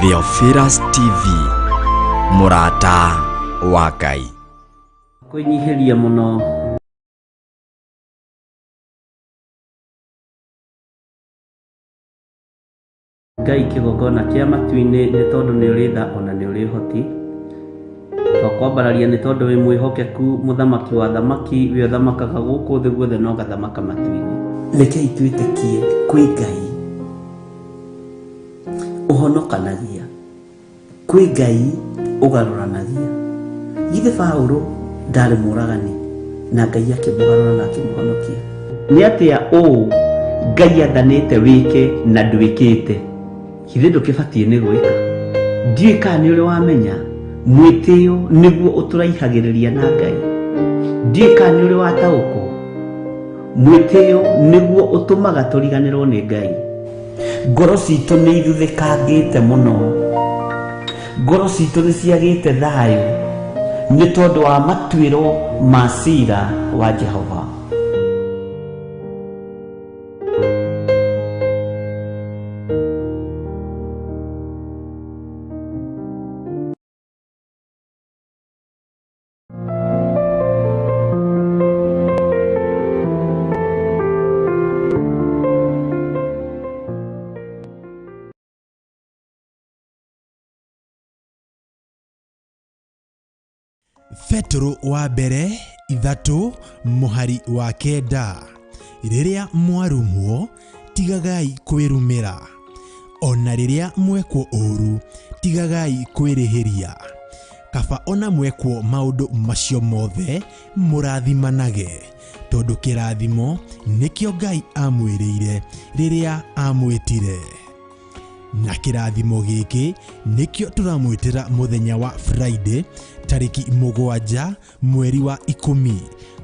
Theophilus TV, Murata wa Ngai. Kũnyihiria mũno Ngai kĩgongona kĩa matu-inĩ nĩ tondũ nĩ ũrĩ tha ona nĩ ũrĩ hoti. Twakwambararia nĩ tondũ wĩ mwĩhokeku mũthamaki wa thamaki we ũthamakaga gũkũ thĩ guothe no gathamaka matu-inĩ. Rekei twĩtĩkie kwĩ Ngai ũhonokanagia, kwĩ Ngai ũgarũranagia. Githĩ Paũlũ ndarĩ mũragani na Ngai akĩmũgarũra na akĩmũhonokia? Nĩ atĩa ũũ Ngai athanĩte wĩke na ndwĩkĩte? Githĩ ndũkĩbatiĩ nĩ gwĩka? Ndiũĩ kana nĩ ũrĩ wamenya mwĩtĩo nĩguo ũtũraihagĩrĩria na Ngai. Ndiũĩ kana nĩ ũrĩ wataũkwo mwĩtĩo nĩguo ũtũmaga tũriganĩrwo nĩ Ngai. Ngoro citũ nĩ ithuthĩkangĩte mũno, ngoro citũ nĩ ciagĩte thayũ nĩ tondũ wa matuĩro ma ciira wa Jehova. Petro wa mbere 3 mũhari wa 9. Rĩrĩa mwarumwo tigagai kwĩrumĩra, ona rĩrĩa mwekwo ũru tigagai kwĩrĩhĩria. Kaba ona mwekwo maũndũ macio mothe mũrathimanage, tondũ kĩrathimo nĩkĩo Ngai amwĩrĩire rĩrĩa amwĩtire. Na kĩrathimo gĩkĩ nĩkĩo tũramwĩtĩra mũthenya wa Friday tariki 7 mweri wa 10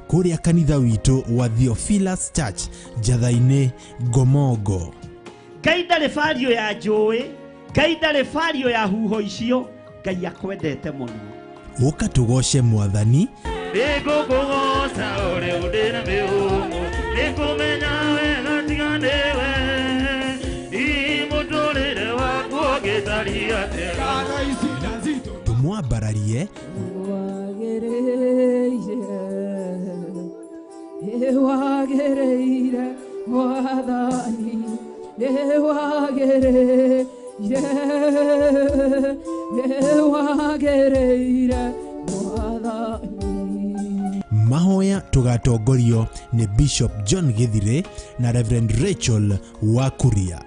kũrĩa kanitha witũ wa Theophilus Church Njatha-inĩ Ngomongo. Ngai ndarĩ bario ya njũĩ, Ngai ndarĩ bario ya huho icio, Ngai akwendete mũno. Ũka tũgoce Mwathani. Nĩngũkũgoca ũrĩ ũndĩ na mĩhũmũ, nĩngũmenya wega tiga nĩwe, mũtũrĩre waku ũgĩtariĩ atĩa. Tumwambararie. Wagereire wathani, wagereire wathani. Mahoya tugatongorio ni Bishop John Githire na Reverend Rachel Wakuria.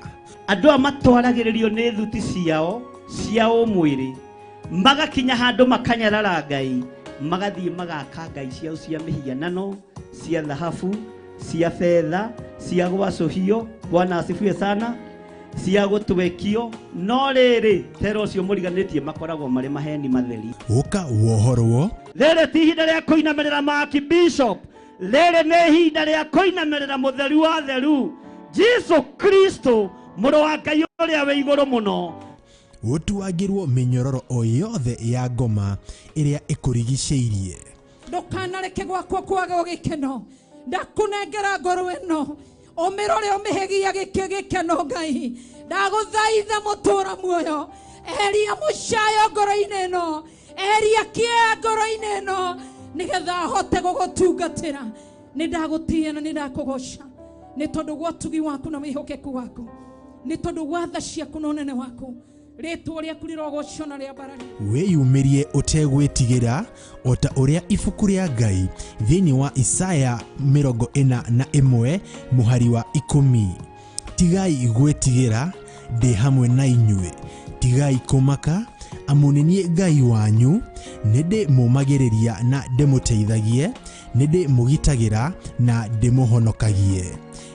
Andũ a matwaragĩrĩrio nĩ thuti ciao cia ũmwĩrĩ magakinya handũ makanyarara Ngai, magathiĩ magaka ngai ciao cia mĩhianano, cia thahabu, cia fedha, cia gwacũhio, Bwana asifiwe sana, cia gũtwekio. No rĩrĩ tero ũcio mũriganĩtie makoragwo marĩ maheni matheri. Ũka wohorwo. Rĩrĩ ti ihinda rĩa kũinamĩrĩra maki Bishop, rĩrĩ nĩ ihinda rĩa kũinamĩrĩra mũtheru wa theru, Jesu Kristo, mũrũ wa Ngai ũrĩa wĩ igũrũ mũno. Ũtuagĩrwo mĩnyororo o yothe ya ngoma ĩrĩa ĩkũrigicĩirie. Ndũkanareke gwakwo kwaga gĩkeno, ndakũnengera ngoro ĩno ũmĩrore ũmĩhegia gĩkeno Ngai. Ndagũthaitha mũtũra muoyo, eria mũcayo ngoro-inĩ ĩno, eria kĩeya ngoro-inĩ ĩno, nĩgetha hote gũgũtungatĩra. Nĩ ndagũtĩa na nĩ ndakũgoca nĩ tondũ gwa ũtugi waku na wĩhokeku waku, nĩ tondũ gwa tha ciaku na ũnene waku. Rĩtwa rĩaku rĩrogocwo na rĩambarare. Wĩyumĩrie ũtegwĩtigĩra o ta ũrĩa ibuku rĩa Ngai thĩinĩ wa Isaya 41 mũhari wa 10. Tigai gwĩtigĩra, ndĩ hamwe na inyuĩ. Tigai kũmaka, amu nĩ niĩ Ngai wanyu, nĩndĩ mũmagĩrĩria na ndĩmũteithagie, nĩndĩ mũgitagĩra na ndĩmũhonokagie.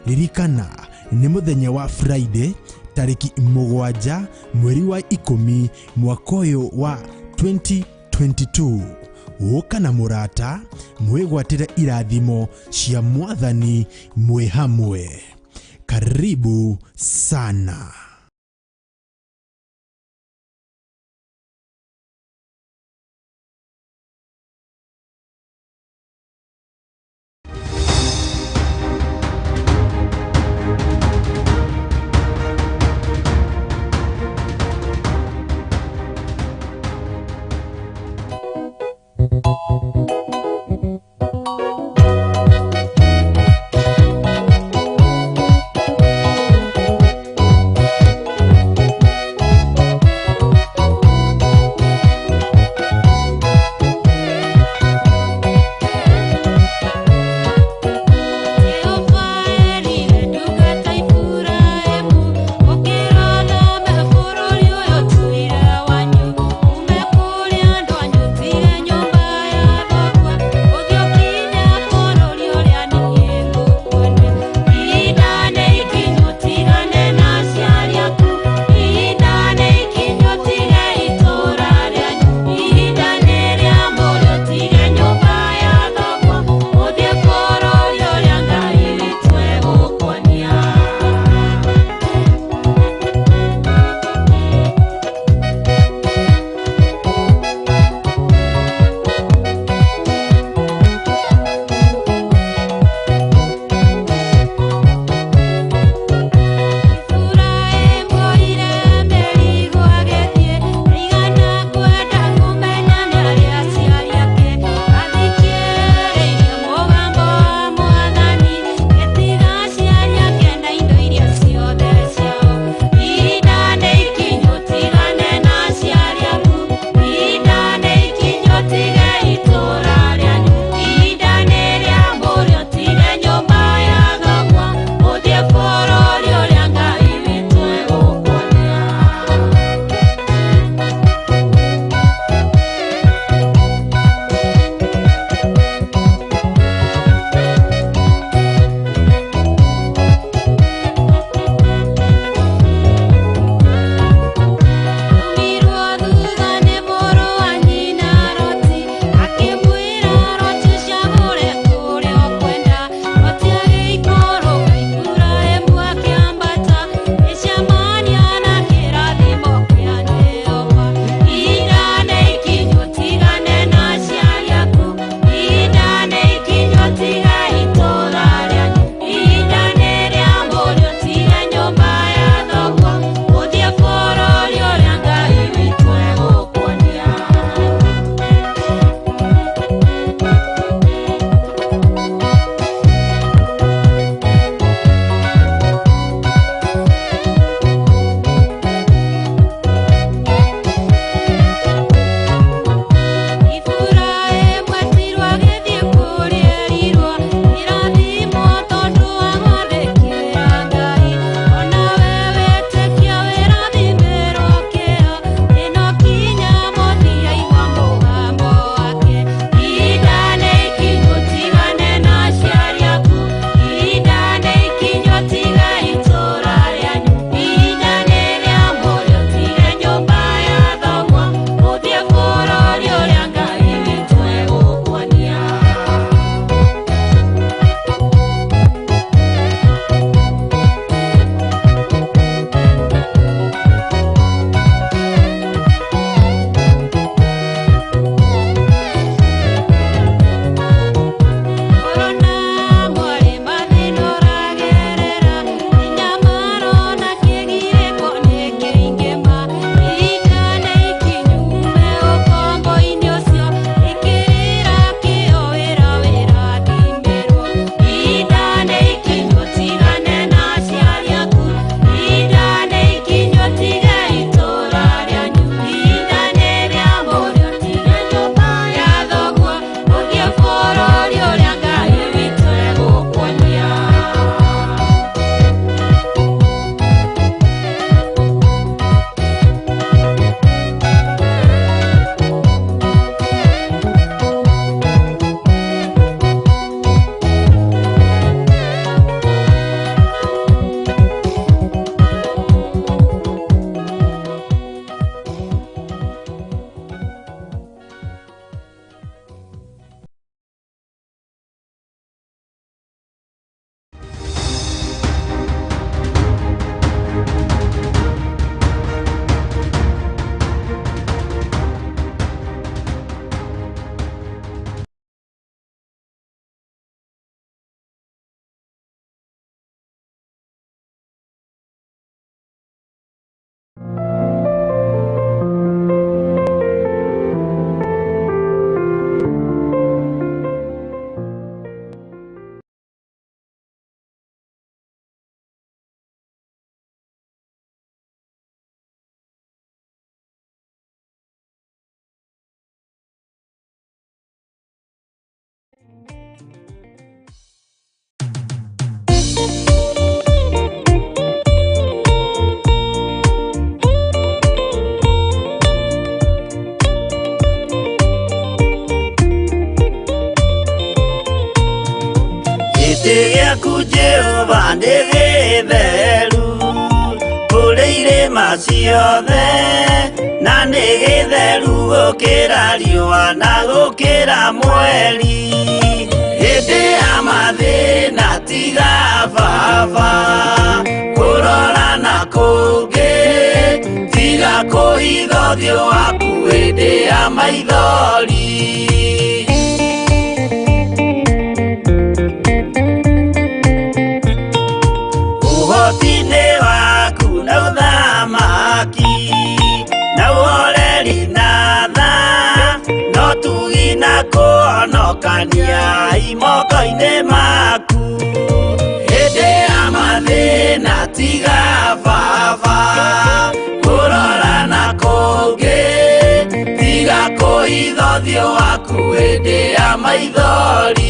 Ririkana nĩ mũthenya wa Friday tariki 7 mweri wa 10 mwaka ũyũ wa 2022. Ũka na mũrata mwĩgwatĩre irathimo cia Mwathani mwĩ hamwe. Karibu sana. Gĩtĩ gĩaku Jehova nĩ gĩtheru kũrĩ irĩma ciothe, na nĩ gĩtheru gũkĩra riũa na gũkĩra mweri. Hĩndĩ ya mathĩna tiga baba kũrora na kũngĩ, tiga kũhitha ũthiũ waku hĩndĩ ya maithori. Ũhoti-inĩ waku na ũthamaki na ũhoreri na tha, no tugi na kũhonokania imoko-inĩ maku. Hĩndĩ ya mathĩna tiga baba kũrora na kũngĩ, tiga kũhitha ũthiũ waku hĩndĩ ya maithori.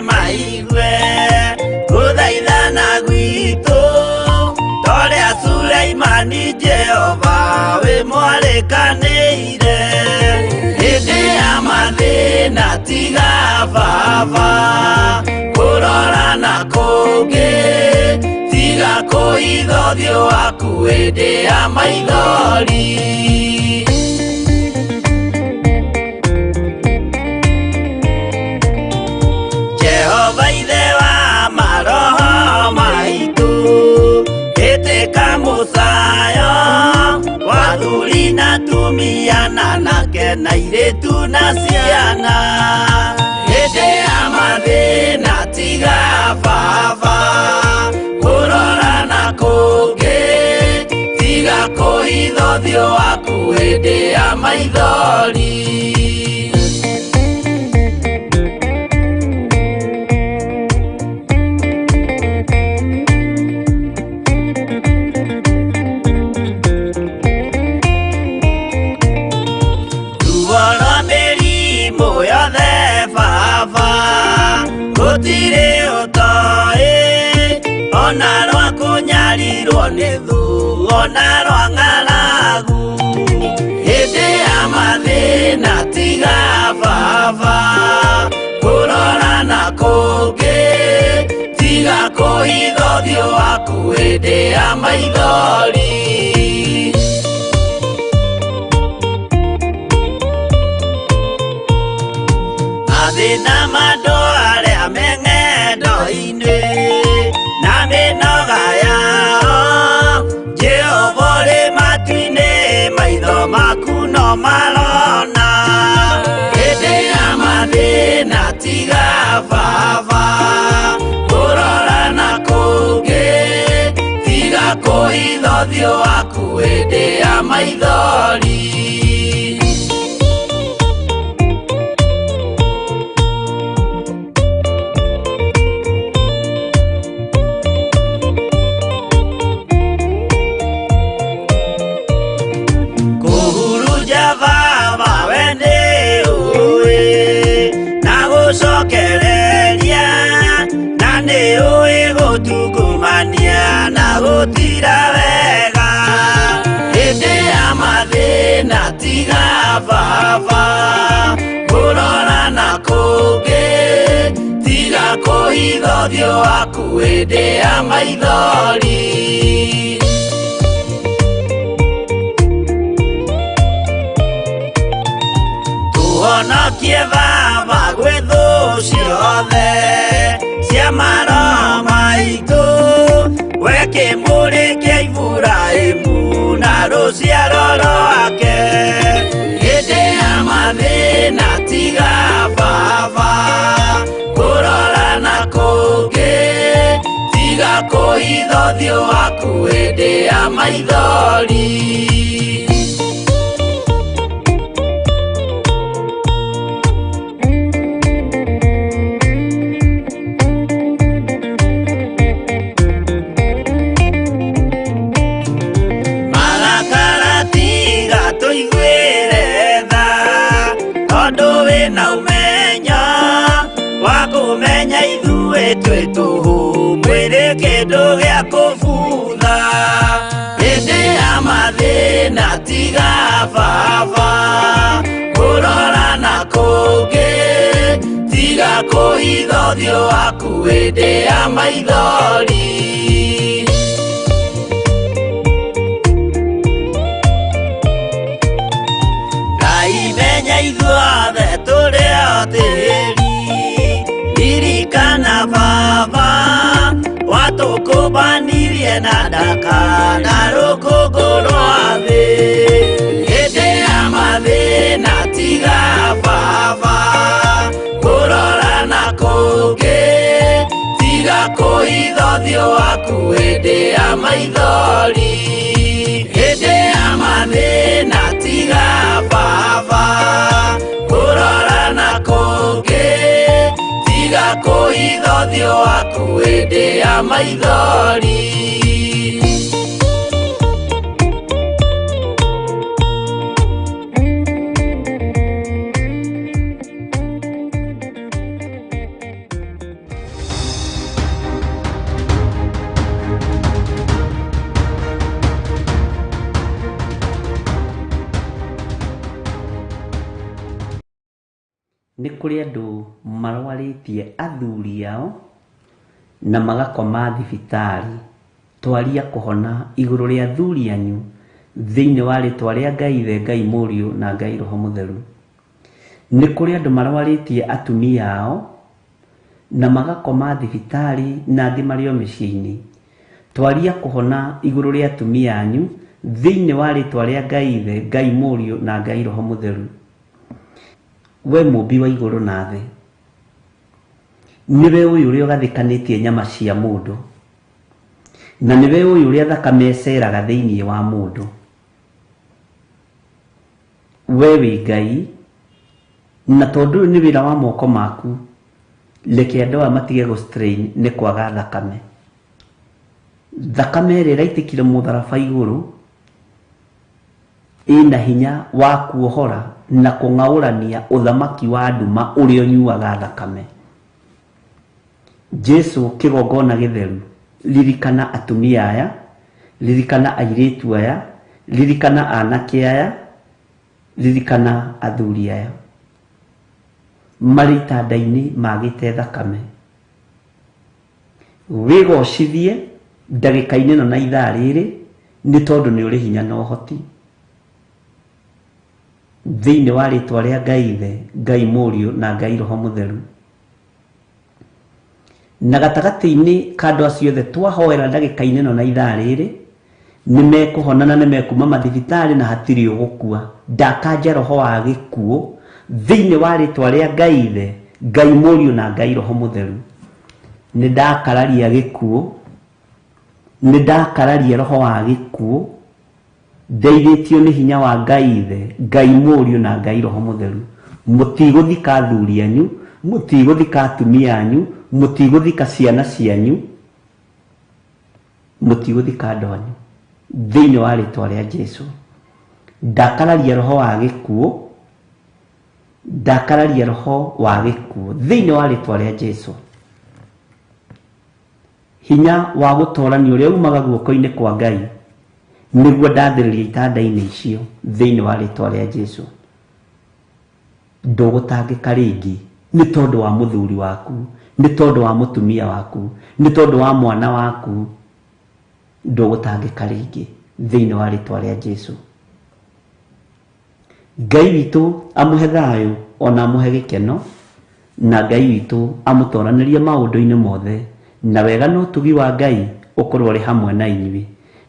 Maigue gũthaithana gwitũ torĩa Suleimani Jehova wĩ mwarĩkanĩire. Hĩndĩ ya mathĩna tiga baba kũrora na kũngĩ, tiga kũhitha ũthiũ waku hĩndĩ ya maithori. Jehova ithe wa maroho maitũ, ĩtĩka mũcayo wa athuri na atumia na anake na airĩtu na ciana. Hĩndĩ ya mathĩna tiga baba kũrora na kũngĩ, tiga kũhitha ũthiũ waku hĩndĩ ya maithori. Gũtirĩ ũtoĩ ona rwa kũnyarirwo nĩ thu ona rwa ng'aragu. Hĩndĩ ya mathĩna tiga baba kũrora na kũngĩ, tiga kũhitha ũthiũ waku hĩndĩ ya maithori. Mathĩna mandũ arĩa me ng'endo-inĩ na mĩnoga yao, Jehova ũrĩ matu-inĩ maitho maku no marona. Hĩndĩ ya mathĩna tiga baba kũrora na kũngĩ, tiga kũhitha ũthiũ waku hĩndĩ ya maithori. Gũtungumania na gũtira wega. Hĩndĩ ya mathĩna tiga baba kũrora na kũngĩ, tiga kũhitha ũthiũ waku hĩndĩ ya maithori. Tũhonokie baba gwĩ thũ ciothe cia maroho maitũ, we kĩmũrĩ kĩa Iburahĩmu na rũciaro rwake. Hĩndĩ ya mathĩna tiga baba kũrora na kũngĩ, tiga kũhitha ũthiũ waku hĩndĩ ya maithori. kũmenya ithuĩ twĩ tũhũ mwĩrĩ kĩndũ gĩa kũbutha hĩndĩ ya mathĩna tiga baba kũrora na kũngĩ tiga kũhitha ũthiũ waku hĩndĩ ya maithori Ngai menya ithuothe tũrĩ o tĩri ririkana baba watũkũmbanirie na ndaka na rũkũngũ rwa thĩ hĩndĩ ya mathĩna tiga baba kũrora na kũngĩ tiga kũhitha ũthiũ waku hĩndĩ ya maithori hĩndĩ ya mathĩna tiga baba kũrora na kũngĩ tiga kũhitha ũthiũ waku hĩndĩ ya maithori nĩ kũrĩ andũ marwarĩtie athuri ao na magakoma thibitarĩ twaria kũhona igũrũ rĩa athuri anyu thĩinĩ wa rĩtwa rĩa Ngai Ithe Ngai Mũriũ na Ngai Roho Mũtheru. Nĩ kũrĩ andũ marwarĩtie atumia ao na magakoma thibitarĩ na angĩ marĩ o mĩciĩ-inĩ twaria kũhona igũrũ rĩa atumia anyu thĩinĩ wa rĩtwa rĩa Ngai Ithe Ngai Mũriũ na Ngai Roho Mũtheru. We mũmbi wa igũrũ na thĩ niwe ũyũ ũrĩa ũgathĩkanĩtie nyama cia mũndũ na niwe ũyũ ũrĩa thakame ĩceraga thĩinĩ wa mũndũ. We wĩ Ngai na tondũ nĩ wĩra wa moko maku reke andũ aya matige gũstrain nĩ kwaga thakame. Thakame ĩrĩa ĩraitĩkire mũtharaba igũrũ ĩna hinya wa kuohora na kũng'aũrania ũthamaki wa nduma ũrĩa ũnyuaga thakame. Jesu kĩgongona gĩtheru, ririkana atumia aya, ririkana airĩtu aya, ririkana anake aya, ririkana athuri aya marĩ itanda-inĩ magĩte thakame. Wĩgocithie ndagĩka-inĩ ĩno na ithaa rĩrĩ nĩ tondũ nĩ ũrĩ hinya na ũhoti thĩinĩ wa rĩtwa rĩa Ngai Ithe Ngai Mũriũ na Ngai Roho Mũtheru. Na gatagatĩ-inĩ ka andũ acio othe twahoera ndagĩka-inĩ ĩno na ithaa rĩrĩ nĩ mekũhona na nĩ mekuma mathibitarĩ na hatirĩ ũgũkua. Ndakanja roho wa gĩkuũ thĩinĩ wa rĩtwa rĩa Ngai Ithe Ngai Mũriũ na Ngai Roho Mũtheru. Nĩ ndakararia gĩkuũ, nĩ ndakararia roho wa gĩkuũ ndeithĩtio nĩ hinya wa Ngai Ithe Ngai Mũriũ na Ngai Roho Mũtheru. Mũtigũthika athuri anyu, mũtigũthika atumia anyu, mũtigũthika ciana cianyu, mũtigũthika andũ anyu thĩinĩ wa rĩtwa rĩa Jesu. Ndakararia roho wa gĩkuũ, ndakararia roho wa gĩkuũ thĩinĩ wa rĩtwa rĩa Jesu. Hinya wa gũtoorania ũrĩa umaga guoko-inĩ kwa Ngai nĩguo ndathĩrĩria itanda-inĩ icio thĩinĩ wa rĩtwa rĩa Jesu. Ndũgũtangĩka rĩngĩ nĩ tondũ wa mũthuri waku, nĩ tondũ wa mũtumia waku, nĩ tondũ wa mwana waku. Ndũgũtangĩka rĩngĩ thĩinĩ wa rĩtwa rĩa Jesu. Ngai witũ amũhe thayũ ona amũhe gĩkeno, na Ngai witũ amũtooranĩrie maũndũ-inĩ mothe, na wega na ũtugi wa Ngai ũkorwo ũrĩ hamwe na inyuĩ.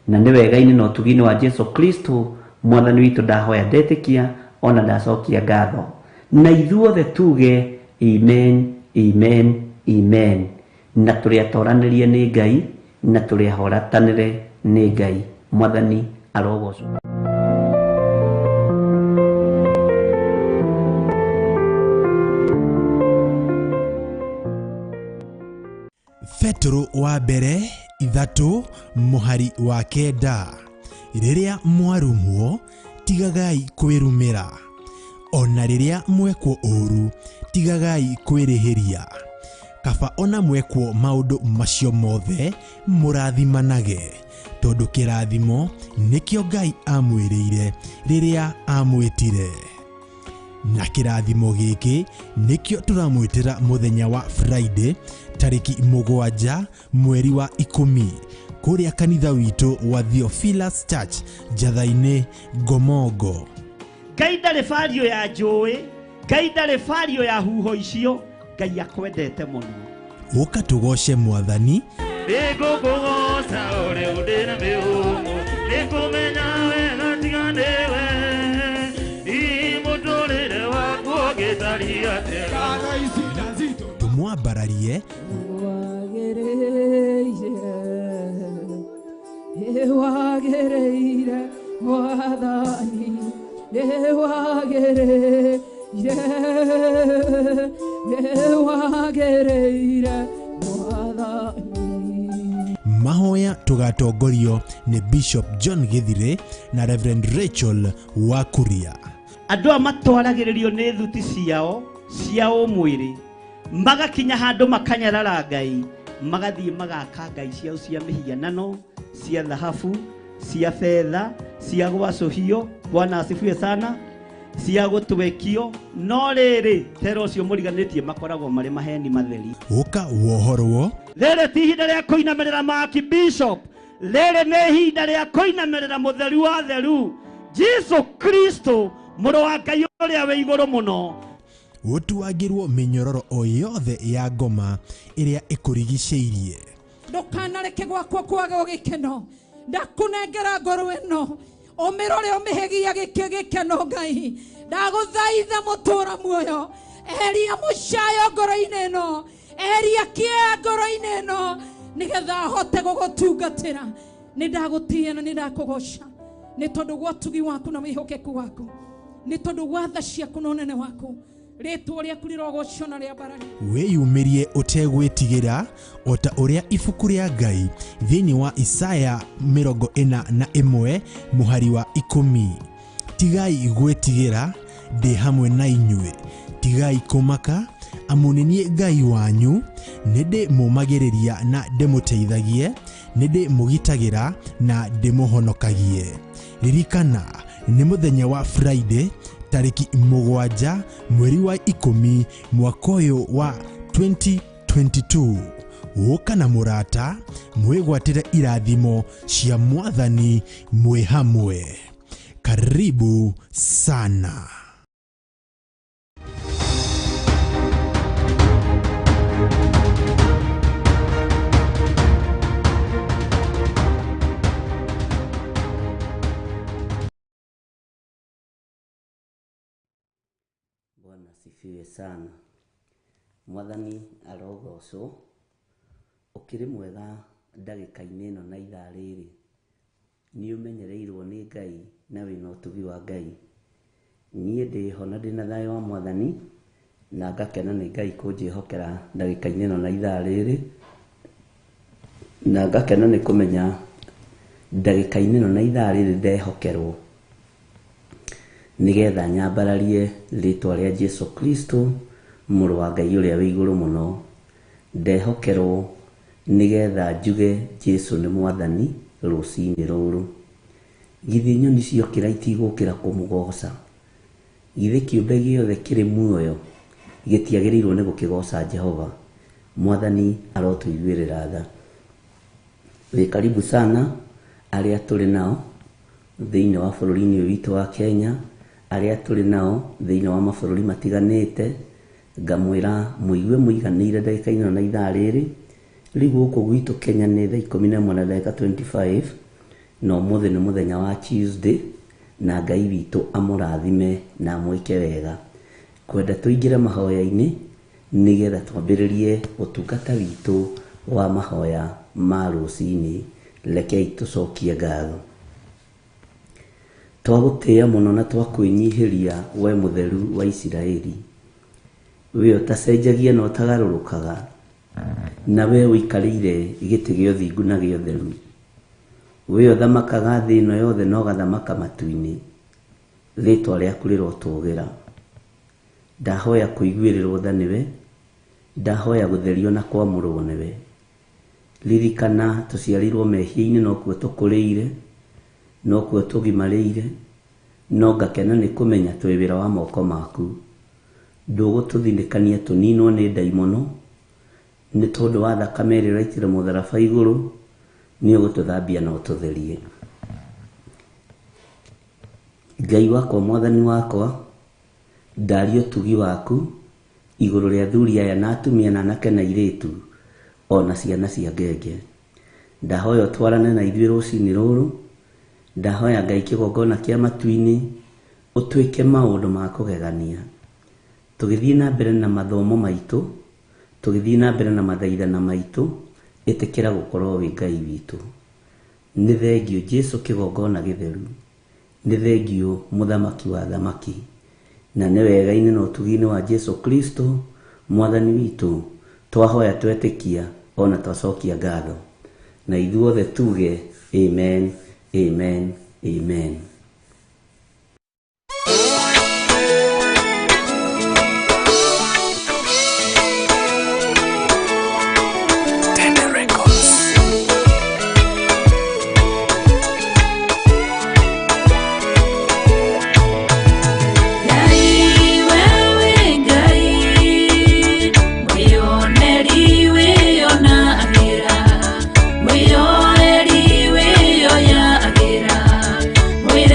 Na nĩ wega-inĩ na ũtugi-inĩ wa Jesu Kristo mwathani witũ ndahoya ndetĩkia ona ndacokia ngatho. Na ithuothe tuge amen, amen, amen. Na tũrĩa tooranĩrie nĩ Ngai na tũrĩa horatanĩre nĩ Ngai. Mwathani arogocwo. Petro wa mbere 3 mũhari wa 9. Rĩrĩa mwarumwo tigagai kwĩrumĩra, ona rĩrĩa mwekwo ũru tigagai kwĩrĩhĩria. kaba ona mwekwo maundu macio mothe murathimanage tondu kirathimo nikio Ngai amwirire riria amwitire na kirathimo giki nikio turamwitira muthenya wa Friday tariki 7 mweri wa 10 kuria kanitha witu wa Theophilus Church Jathaine Gomongo. Ngai ndarĩ bario ya njũĩ, Ngai ndarĩ bario ya huho icio, Ngai akwendete mũno. Ũka tũgoce Mwathani. Nĩngũkũgoca ũrĩ ũndĩ na mĩhũmũ, nĩngũmenya wega tiga nĩwe, mũtũrĩre waku ũgĩtariĩ atĩa. Tumwambararie. Wagereire Mwathani, wagereire Mwathani. Mahoya tugatongorio ni Bishop John Githire na Reverend Rachel Wakuria. Andũ a matwaragĩrĩrio nĩ thuti cia ũmwĩrĩ magakinya handũ makanyarara Ngai, magathiĩ magaka ngai ciao cia mĩhianano, cia dhahabu, cia fedha, cia gwacũhio, Bwana asifiwe sana, cia gũtwekio, no rĩrĩ tero ũcio mũriganĩtie makoragwo marĩ maheni matheri. Ũka wohorwo. Rĩrĩ ti ihinda rĩa kũinamĩrĩra maki Bishop, rĩrĩ nĩ ihinda rĩa kũinamĩrĩra mũtheru wa theru, Jesu Kristo, mũrũ wa Ngai ũrĩa wĩ igũrũ mũno. Ũtuagĩrwo mĩnyororo o yothe ya ngoma ĩrĩa ĩkũrigicĩirie. Ndukanareke gwakwa kwaga gĩkeno, ndakunengera ngoro ĩno ũmĩrore ũmĩhegia gĩkeno Ngai, ndagũthaitha mũtũra muoyo, eria mũcayo ngoro-inĩ ĩno, eria kĩeya ngoro-inĩ ĩno, nĩgetha hote gũgũtungatĩra. Nĩ ndagũtĩa na nĩ ndakũgoca nĩ tondũ gwa ũtugi waku na wĩhokeku waku, nĩ tondũ gwa tha ciaku na ũnene waku. Rĩtwa rĩaku rĩrogocwo na rĩa barani. Wĩyumĩrie ũtegwĩtigĩra o ta ũrĩa ibuku rĩa Ngai thĩinĩ wa Isaya 41 mũhari wa 10. Tigai gwĩtigĩra, ndĩ hamwe na inyuĩ. Tigai kũmaka, amu nĩ niĩ Ngai wanyu, nĩ ndĩmũmagĩrĩria na ndĩmũteithagie, nĩ ndĩmũgitagĩra na ndĩmũhonokagie. Ririkana nĩ mũthenya wa Friday tariki 7 mweri wa 10 mwaka ũyũ wa 2022. Ũka na mũrata mwĩgwatĩre irathimo cia Mwathani mwĩ hamwe. Karibu sana. Bwana asifiwe sana. Mwathani arogocwo. Ũkĩrĩ mwega ndagĩka-inĩ ĩno na ithaa rĩrĩ. Nĩ ũmenyereirwo nĩ Ngai na wĩna ũtugi wa Ngai. Niĩ ndĩho na ndĩna thayũ wa Mwathani na ngakena nĩ Ngai kũnjĩhokera ndagĩka-inĩ ĩno na ithaa rĩrĩ, na ngakena nĩ kũmenya ndagĩka-inĩ ĩno na ithaa rĩrĩ ndehokerwo nigetha nyambararie rĩtwa rĩa Jesu Kristo, mũrũ wa Ngai ũrĩa wĩ igũrũ mũno. Ndehokerwo nigetha njuge Jesu nĩ Mwathani rũcinĩ rũrũ. Githĩ nyoni ciokĩra itigũkĩra kũmũgoca? Githĩ kĩũmbe gĩothe kĩrĩ muoyo gĩtiagĩrĩirwo nĩ gũkĩgoca Jehova? Mwathani arotũiguĩrĩra tha. Wĩ karibu sana arĩa tũrĩ nao thĩinĩ wa bũrũri-inĩ ũyũ witũ wa Kenya, arĩa tũrĩ nao thĩinĩ wa mabũrũri matiganĩte. Ngamwĩra mũigue mũiganĩire ndagĩka-inĩ na ithaa rĩrĩ. Rĩu gũkũ gwitũ Kenya nĩ thaa 11:25 na ũmũthĩ nĩ mũthenya wa Tuesday, na Ngai witũ amũrathime na mwĩke wega. Kwenda tũingĩre mahoya-inĩ nĩgetha twambĩrĩrie ũtungata witũ wa mahoya ma rũcinĩ. Rekei tũcokie ngatho. Twagũtĩĩa mũno na twakwĩnyihĩria we mũtheru wa Isiraeli, we ũtacenjagia na ũtagarũrũkaga, na we ũikarĩire gĩtĩ gĩa ũthingu na gĩa ũtheru. We ũthamakaga thĩ ĩno yothe na ũgathamaka matu-inĩ. Rĩtwa rĩaku rĩrotũgĩra. Ndahoya kũiguĩrĩrwo tha nĩwe ndahoya gutherio na kwamũrwo nĩwe. Ririkana tũciarirwo mehia-inĩ, nokuo tũkũrĩire, nokuo tũgimarĩire, no ngakena nĩ kũmenya twĩ wĩra wa moko maku. Ndũgũtũthinĩkania tũninwo nĩ ndaimono, nĩ tondũ wa thakame ĩrĩa ũraitire mũtharaba igũrũ, nĩ ũgũtũthambia na ũtũtherie. Ngai wakwa, Mwathani wakwa, ndaria ũtugi waku igũrũ rĩa athuri aya na atumia na anake na airĩtu, ona ciana cia ngenge. Ndahoya ũtwarane na ithuĩ rũcinĩ rũrũ. Ndahoya Ngai kĩgongona kĩa matu-inĩ ũtwĩke maũndũ ma kũgegania. Tũgĩthiĩ na mbere na mathomo maitũ, tũgĩthiĩ na mbere na mathaithana maitũ, ĩtĩkĩra gũkorwo wĩ Ngai witũ. Nĩ thengio Jesũ kĩgongona gĩtheru, nĩ thengio mũthamaki wa thamaki, na nĩ wega-inĩ na ũtugi-inĩ wa Jesũ Kristo Mwathani witũ twahoya twetĩkia ona twacokia ngatho, na ithuothe tuge amen, amen, amen. Mwĩroreri wĩyoyagĩra, mwĩroreri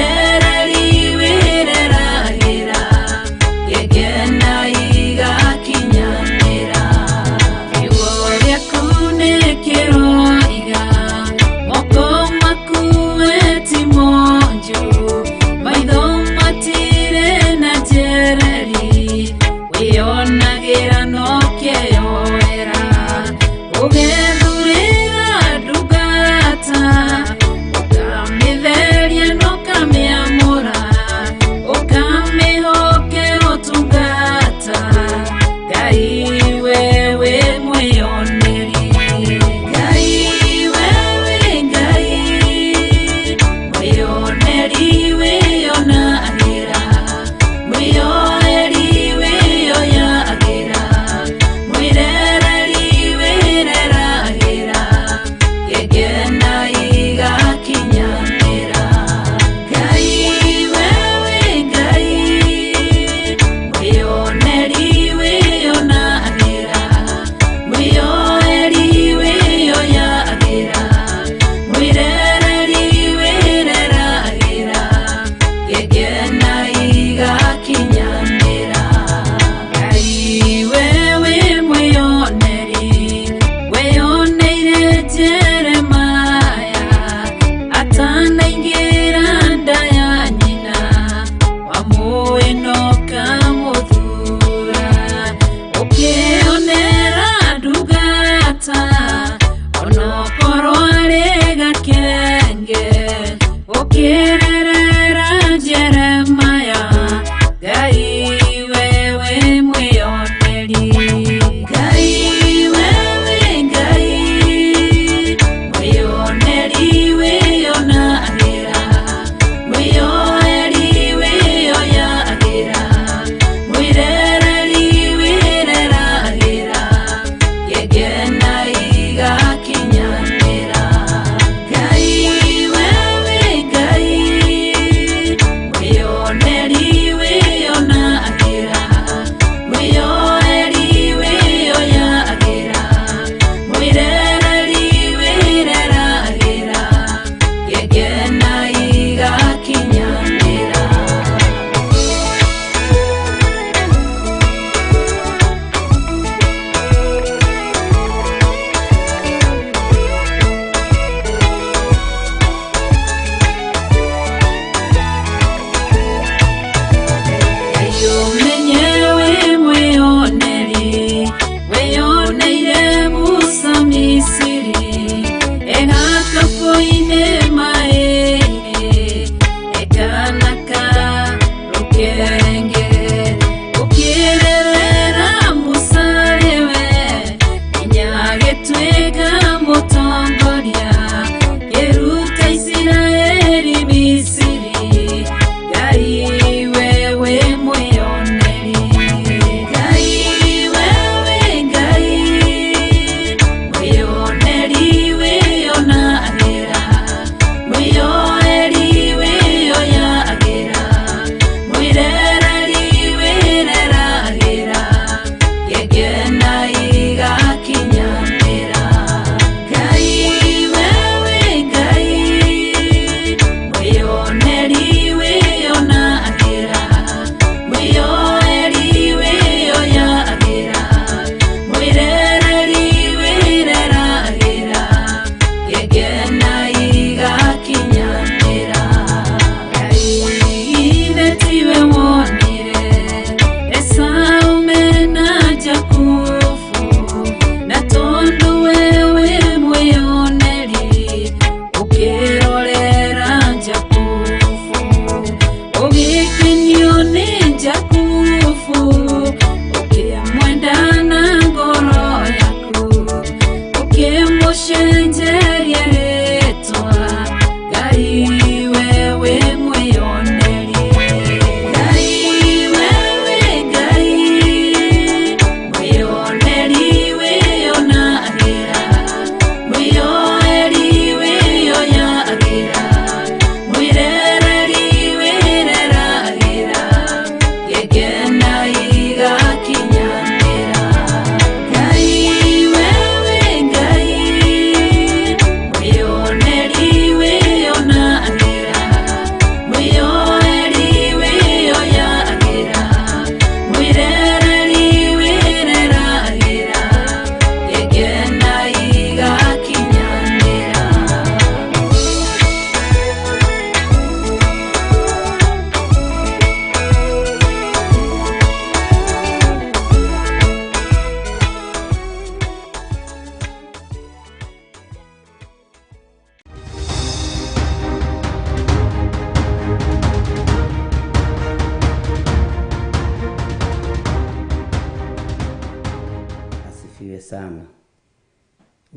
sana.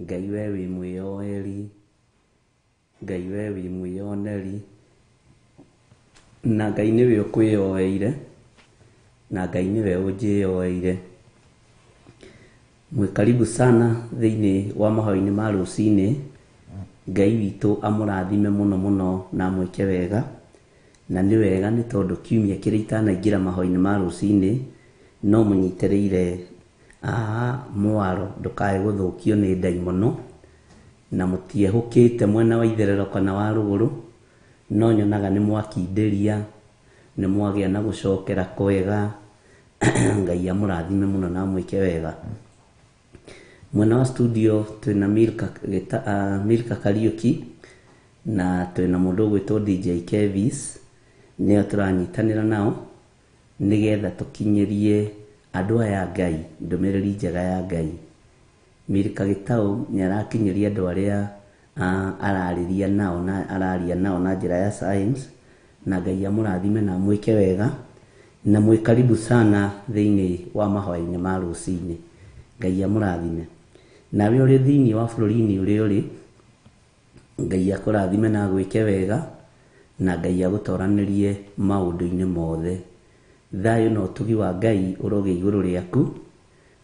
Ngai we wi mwiyoeri, Ngai we wi mwiyoneri, na Ngai niwe ukwiyoeire, na Ngai niwe unjiyoeire. Mwe karibu sana thiini wa mahoya-ini ma rucini. Ngai witu amurathime muno muno na mwike wega, na ni wega ni tondu kiumia kiria itanaingira mahoya-ini ma rucini no munyitereire mwaro ndukae guthukio ni ndaimono, na mutiehukite mwena wa itherero kana wa ruguru, no nyonaga ni mwakinderia, ni mwagia na gucokera kwega. Ngai amurathime muno na mwike wega. Mwena wa studio twina Milka Kariuki na twina mundu gwitwo DJ Kevis, nio turanyitanira nao nigetha tukinyirie andu aya Ngai ndumiriri njega ya Ngai. Milka Gitau ni arakinyiria andu aria arariria nao na araria nao na njira ya science, na Ngai amurathime na mwike wega, na mwi karibu sana thiini wa mahoya-ini ma rucini. Ngai amurathime. Nawe uri thiini wa bururi-ini uri Ngai akurathime na gwike wega, na Ngai agutoranirie maundu-ini mothe. Thayo no tugi wa Ngai uroge iguru riaku,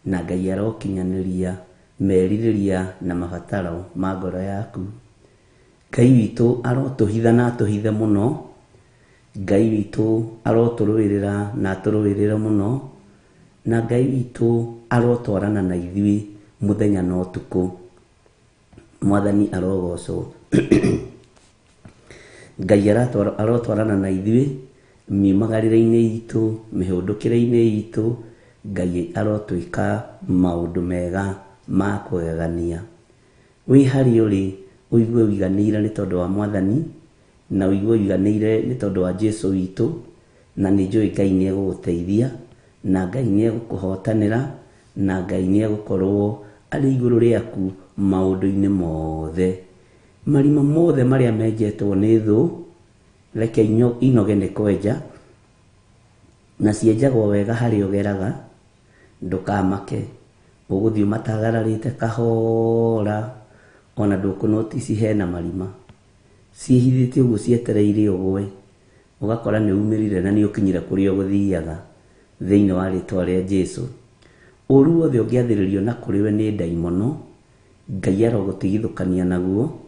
na Ngai arokinyaniria meririria na mabataro ma ngoro yaku. Ngai witu arotuhitha na atuhithe muno, Ngai witu aroturuirira na aturuirire muno, na Ngai witu arotwarana na ithui muthenya na utuku. Mwathani arogocwo. Ngai arotwarana na ithui miumagarire-ini itu, mihundukire-ini itu. Ngai arotwika maundu mega ma kugegania. Wi hari uri uigue wiganire ni tondu wa Mwathani, na uigue wiganire ni tondu wa Jesu witu, na ni njui Ngai ni eguguteithia, na Ngai ni egukuhotanira, na Ngai ni egukorwo ari iguru riaku maundu-ini mothe. Marima mothe maria menjetwo ni thu reke inoge ni kwenja, na cienjagwo wega hari ugeraga. Ndukamake, uguthii matagararite kahora, ona ndukunotisi hena marima ciihithite uguo cietereire ugwe, ugakora ni umirire na ni ukinyire kuria uguthiaga thiini wa ritwa ria Jesu. Uru wothe ungiathiririo na kuriwe ni ndaimono, Ngai arogutigithukania naguo,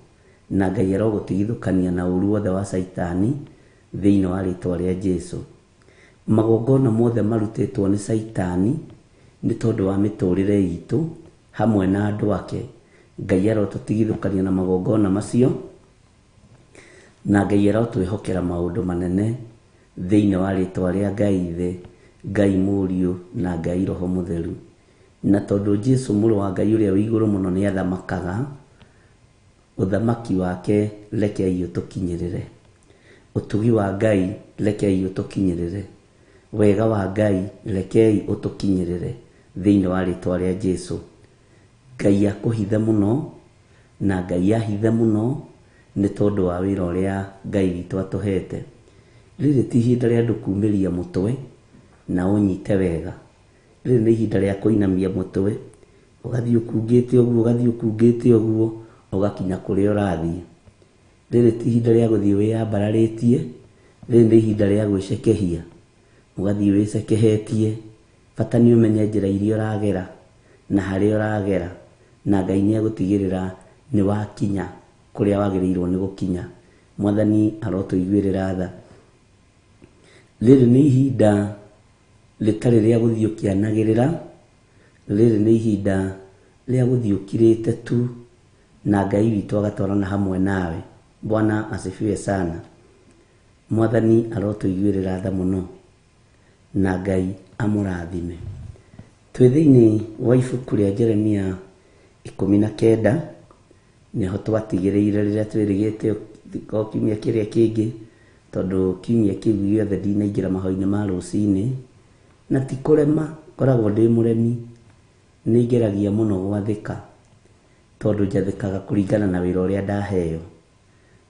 na Ngai arogutigithukania na uru wothe wa Saitani thiini wa ritwa ria Jesu. Magongona mothe marutitwo ni Saitani ni tondu wa miturire itu hamwe na andu ake. Ngai arotutigithukania na magongona macio, na Ngai arotwihokera maundu manene thiini wa ritwa ria Ngai Ithe, Ngai Muriu na Ngai Roho Mutheru. Na tondu Jesu muru wa Ngai uria wi iguru muno ni athamakaga, uthamaki wake rekei utukinyirire. Utugi wa Ngai rekei utukinyirire. Wega wa Ngai rekei utukinyirire thiini wa ritwa ria Jesu. Ngai akuhithe muno, na Ngai ahithe muno ni tondu wa wira uria Ngai witu atuhete. Riri ti ihinda ria andu kumiria mutwe na unyite wega. Riri ni ihinda ria kuinamia mutwe, ugathii ukungite uguo, ugathii ukungite uguo, ugakinya kuria urathii. Riri ti ihinda ria guthii wiyambararitie, riri ni ihinda ria gwicekehia, ugathii wicekehetie. Bata ni umenye njira iria uragera na haria uragera, na Ngai ni agutigirira ni wakinya kuria wagirirwo ni gukinya. Mwathani arotuiguirira tha. Riri ni ihinda ritari ria guthiukianagirira, riri ni ihinda ria guthiukirite tu, na Ngai witu agatwarana hamwe nawe. Bwana asifiwe sana. Mwathani arotuiguirira tha muno, na Ngai amurathime. Twi thiini wa ibuku ria Jeremia 19 niho twatigiriire riria twirigite kiumia kiria kingi, tondu kiumia kiu giothe ndinaingira mahoya-ini ma rucini, na ti kurema koragwo ndi muremi. Ningeragia muno gwathika tondu njathikaga kuringana na wira uria ndaheo.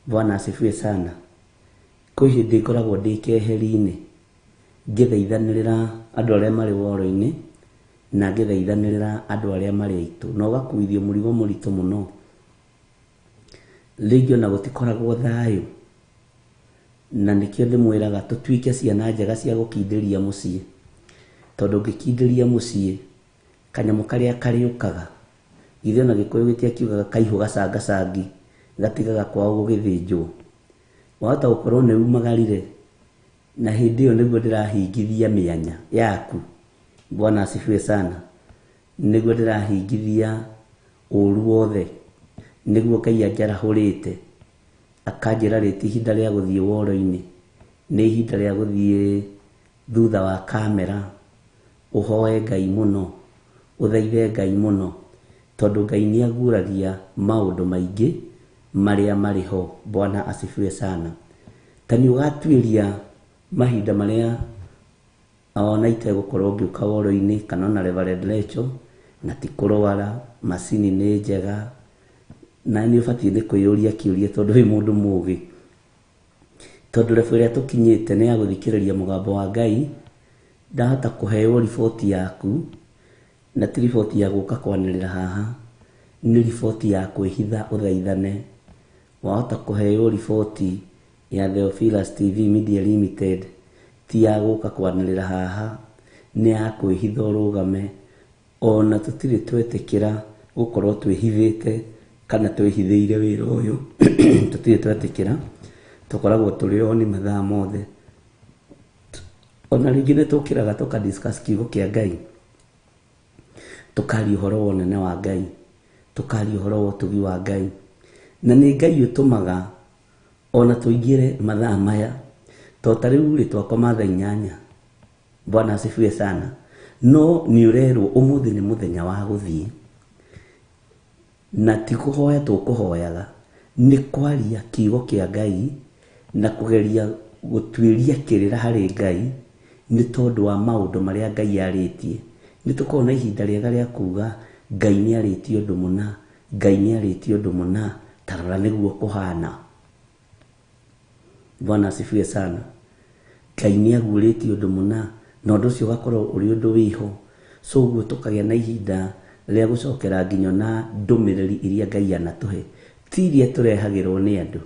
Bwana asifiwe sana. Kwi hindi ngoragwo ndi keheri-ini ngithaithanirira andu aria mari woro-ini, na ngithaithanirira andu aria mari aitu no gakuithio murigo murito muno legio na gutikoragwo thayo na nikio ndimwiraga tutwike ciana njega cia gukindiria mucii tondu ngikindiria mucii kanyamu karia kariukaga ithe na gikuyu gitia kiugaga kaihu gacangacangi gatigaga kwao gugithinjwo wahota gukorwo ni umagarire na hindi iyo niguo ndirahingithia mianya yaku Bwana asifiwe sana niguo ndirahingithia uru wothe niguo Ngai anjarahurite akanjira riti ihinda ria guthie woro-ini ni ihinda ria guthie thutha wa kamera uhoe Ngai muno uthaithe Ngai muno tondu Ngai ni aguragia maundu maingi maria mariho. Bwana asifiwe sana. Tani ugatwiria mahinda maria ona itegukorwo ngiuka woro-ini kana na Reverend Rachel na tikurwara macini ni njega na ni ubatie ni kwiyuria kiuria tondu wi mundu mugi tondu refu ria tukinyite ni aguthikiriria mugambo wa Ngai ndahota kuheo riboti yaku na ti riboti ya guka kwanirira haha ni riboti ya kwihitha uthaithane wahota kuheo riboti ya Theophilus TV Media Limited ti ya guka kwanirira haha ni ya kwihitha urugame ona tutiri twetikira gukorwo twihithite kana twihithiire wira uyu tutiri twetikira tukoragwo turi oni mathaa mothe ona ringi ni tukiraga tuka discuss kiugo kia Ngai tukari uhoro wonene wa Ngai tukari uhoro wa tugi wa Ngai na ni Ngai utumaga ona tuingire mathaa maya to tariu ri twakoma thaa 8. Bwana asifiwe sana. No ni urerwo umuthi ni muthenya wa guthie na ti kuhoya tukuhoyaga ni kwaria kiugo kia Ngai na kugeria gutwiria kirira hari Ngai ni tondu wa maundu maria Ngai aritie ni tukorwo na ihinda riega ria kuga Ngai ni aritie undu muna Ngai ni aritie undu muna tarora niguo kuhana. Bwana asifiwe sana. Ngai ni aguritie undu muna na undu ucio gakorwo uri undu wiho so uguo tukagia na ihinda ria gucokera nginyo na ndumiriri iria Ngai anatuhe ti iria turehagirwo ni andu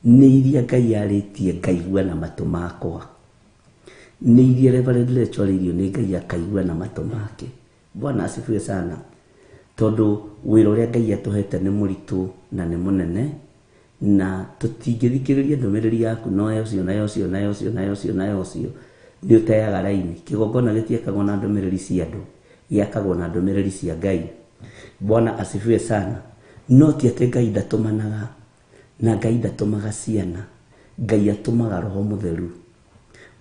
ni iria Ngai aritie ngaigua na matu makwa ni iria Reverend Rachel irio ni Ngai akaigua na matu make. Bwana asifiwe sana tondu wira uria Ngai atuhete ni muritu na ni munene na tutingithikiriria ndumiriri yaku no yocio ni utayaga raini kigongona gitiekagwo na ndumiriri cia andu giakagwo na ndumiriri cia Ngai. Bwana asifiwe sana. No ti ati Ngai ndatumanaga na Ngai ndatumaga ciana Ngai atumaga Roho Mutheru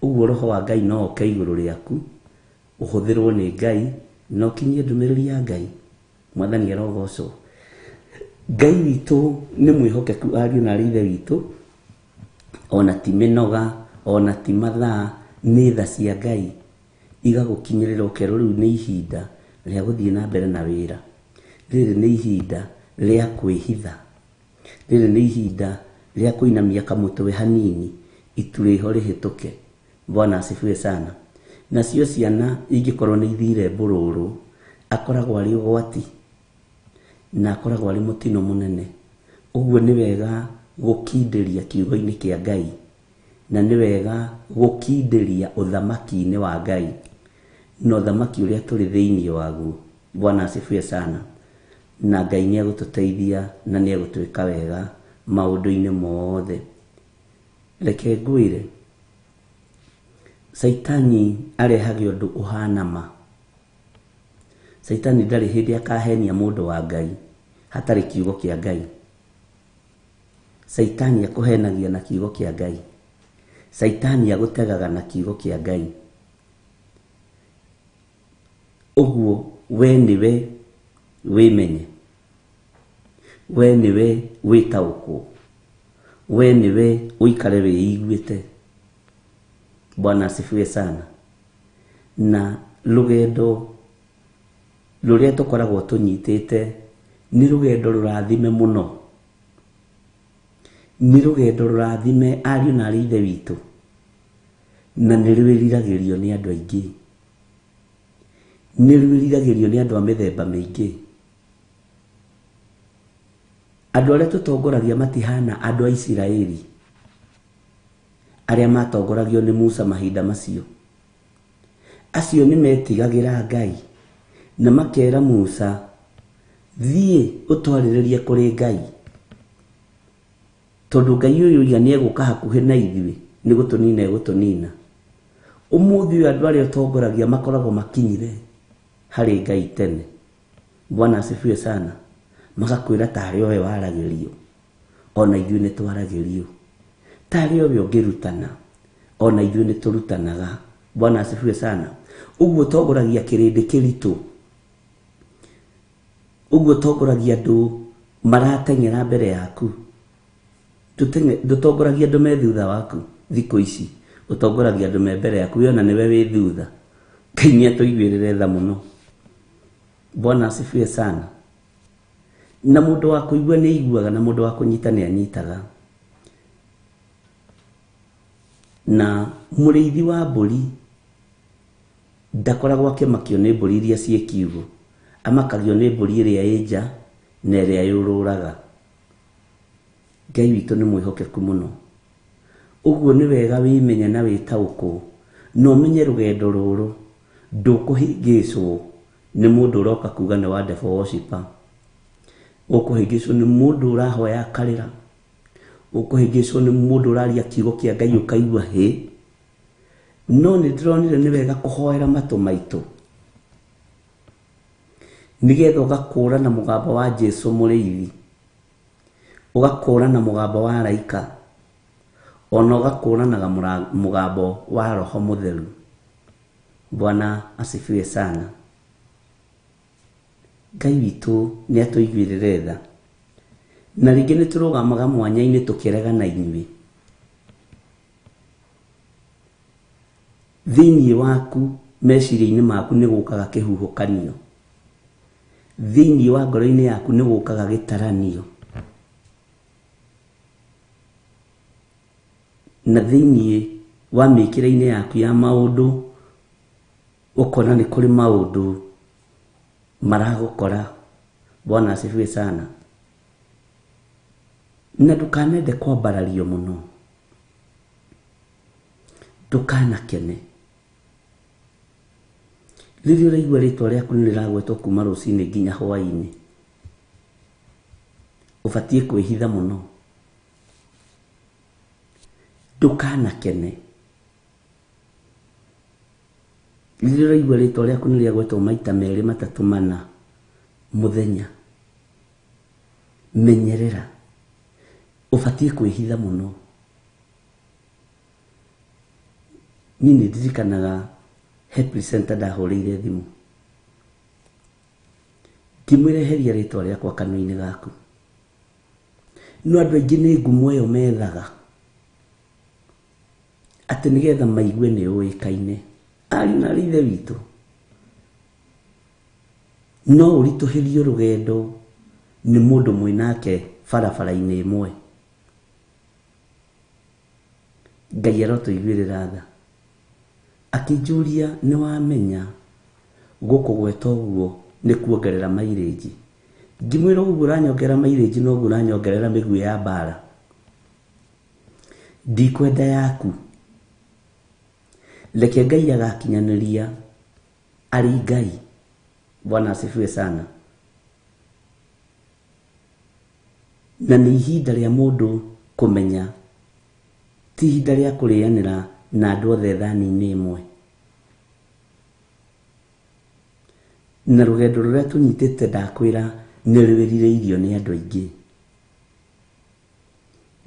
uguo Roho wa Ngai no oke iguru riaku uhuthirwo ni Ngai no kinyie ndumiriri ya Ngai. Mwathani arogocwo. Ngai witu ni mwihokeku ariu na rithe witu ona ti minoga ona ti mathaa ni tha cia Ngai igagukinyirira ukero riu ni ihinda ria guthie na mbere na wira riri ni ihinda ria kwihitha riri ni ihinda ria kuinamia kamutwe hanini ituriho rihituke. Bwana asifiwe sana. Na cio ciana ingikorwo ni ithire bururu akoragwo ari ugwati na akoragwo ari mutino munene uguo ni wega gukindiria kiugo-ini kia Ngai na ni wega gukindiria uthamaki-ini wa Ngai no thamaki uria turi thiini waguo. Bwana asifiwe sana. Na Ngai ni agututeithia na ni agutwika wega maundu-ini mothe. Reke ngwire Saitani arehage undu uhana ma. Saitani ndari hindi akahenia mundu wa Ngai hatari kiugo kia Ngai. Saitani akuhenagia na kiugo kia Ngai. Saitani agutegaga na kiugo kia Ngai. Uguo we niwe wimenye, we niwe witaukwo, we niwe uikare wiiguite. Bwana asifiwe sana. Na rugendo ruria tukoragwo tunyitite ni rugendo rurathime muno, ni rugendo rurathime ariu na rithe witu na ni rwiriragirio ni andu aingi. nĩ rwĩriragĩrio nĩ andũ a mĩthemba mĩingĩ. Andũ arĩa tũtongoragia matihana andũ a Isiraeli arĩa matongoragio nĩ Musa mahinda macio. Acio nĩ metigagĩra Ngai na makera Musa, thiĩ ũtwarĩrĩrie kũrĩ Ngai, tondũ Ngai ũyũ iga nĩ egũka hakuhĩ na ithuĩ nĩ gũtũnina egũtũnina. Ũmũthĩ ũyũ andũ arĩa ũtongoragia makoragwo makinyire harĩ Ngai tene. Bwana asifiwe sana. Magakwĩra tarĩ owe waragĩrio, ona ithuĩ nĩ twaragĩrio. Tarĩ owe ũngĩrutana, ona ithuĩ nĩ tũrutanaga. Bwana asifiwe sana. Ũguo ũtongoragia kĩrĩndĩ kĩritũ, ũguo ũtongoragia andũ marateng'era mbere yaku. Ndũtongoragia andũ me thutha waku thikũ ici, ũtongoragia andũ me mbere yaku, wĩona nĩwe wĩ thutha. Ngai nĩ atũiguĩrĩre tha mũno. Bwana asifiwe sana. Na mũndũ wa kũigua nĩ aiguaga, na mũndũ wa kũnyita nĩ anyitaga. Na mũrĩithi wa mbũri ndakoragwo akĩmakio nĩ mbũri iria ciĩ kiugũ, amakagio nĩ mbũri ĩrĩa ĩ nja na ĩrĩa yũrũraga. Ngai witũ nĩ mwĩhokeku mũno. Ũguo nĩ wega wĩmenye na wĩtaũkwo, na ũmenye rũgendo rũrũ ndũkũhĩngĩcwo nĩ mũndũ ũroka kuga nĩ wa devil worshipper. Ũkũhĩngĩcwo nĩ mũndũ ũrahoya akarĩra. Ũkũhĩngĩcwo nĩ mũndũ ũraria kiugo kĩa Ngai ũkaigua hĩ. No nĩ ndĩronire nĩ wega kũhoera matũ maitũ, nĩgetha ũgakũũra na mũgambo wa Jesũ mũrĩithi, ũgakũũra na mũgambo wa araika, ona ũgakũũranaga mũgambo wa Roho Mũtheru. Bwana asifiwe sana. Ngai witũ nĩ atũiguĩrĩre tha. Na rĩngĩ nĩ tũrũgamaga mwanya-inĩ tũkĩregana inyuĩ. Thĩinĩ waku meciria-inĩ maku nĩ gũkaga kĩhuhũkanio, thĩinĩ wa ngoro-inĩ yaku nĩ gũkaga gĩtaranio, na thĩinĩ wa mĩkĩre-inĩ yaku ya maũndũ ũkona nĩ kũrĩ maũndũ maragũkora. Bwana asifiwe sana. Na ndũkanende kwambarario mũno, ndũkanakene. Rĩrĩa ũraigua rĩtwa rĩaku nĩ rĩragwetwo kuma rũcinĩ nginya hwaĩ-inĩ, ũbatiĩ kwĩhitha mũno. Ndũkanakene. Rĩrĩa ũraigua rĩtwa rĩaku nĩ rĩagwetwo maita merĩ matatũ mana mũthenya, menyerera. Ũbatiĩ kwĩhitha mũno. Niĩ nĩ ndirikanaga Help Center ndahũrĩire thimũ, ngĩmwĩreheria rĩtwa rĩakwa kanua-inĩ gaku. No andũ aingĩ nĩ ngumo ĩyo methaga, atĩ nĩgetha maigue nĩ ũĩkaine. Ari na ithe witũ, no ũritũhĩrio rũgendo nĩ mũndũ mwĩnake barabara-inĩ ĩmwe. Ngai arotũiguĩrĩra tha, akĩnjũria nĩ wamenya gũkũ gwetwo ũguo nĩ kuongerera mairĩnji. Ngĩmwĩra ũguo ũranyongerera mairĩnji noguo ũranyongerera mĩguĩ ya mbara. Ndikwenda yaku. Reke Ngai agakinyanĩria arĩ Ngai. Bwana asifiwe sana. Na nĩ ihinda rĩa mũndũ kũmenya, ti ihinda rĩa kũrĩanĩra na andũ othe thani-inĩ ĩmwe. Na rũgendo rũrĩa tũnyitĩte ndakwĩra nĩ rwĩrirĩirio nĩ andũ aingĩ.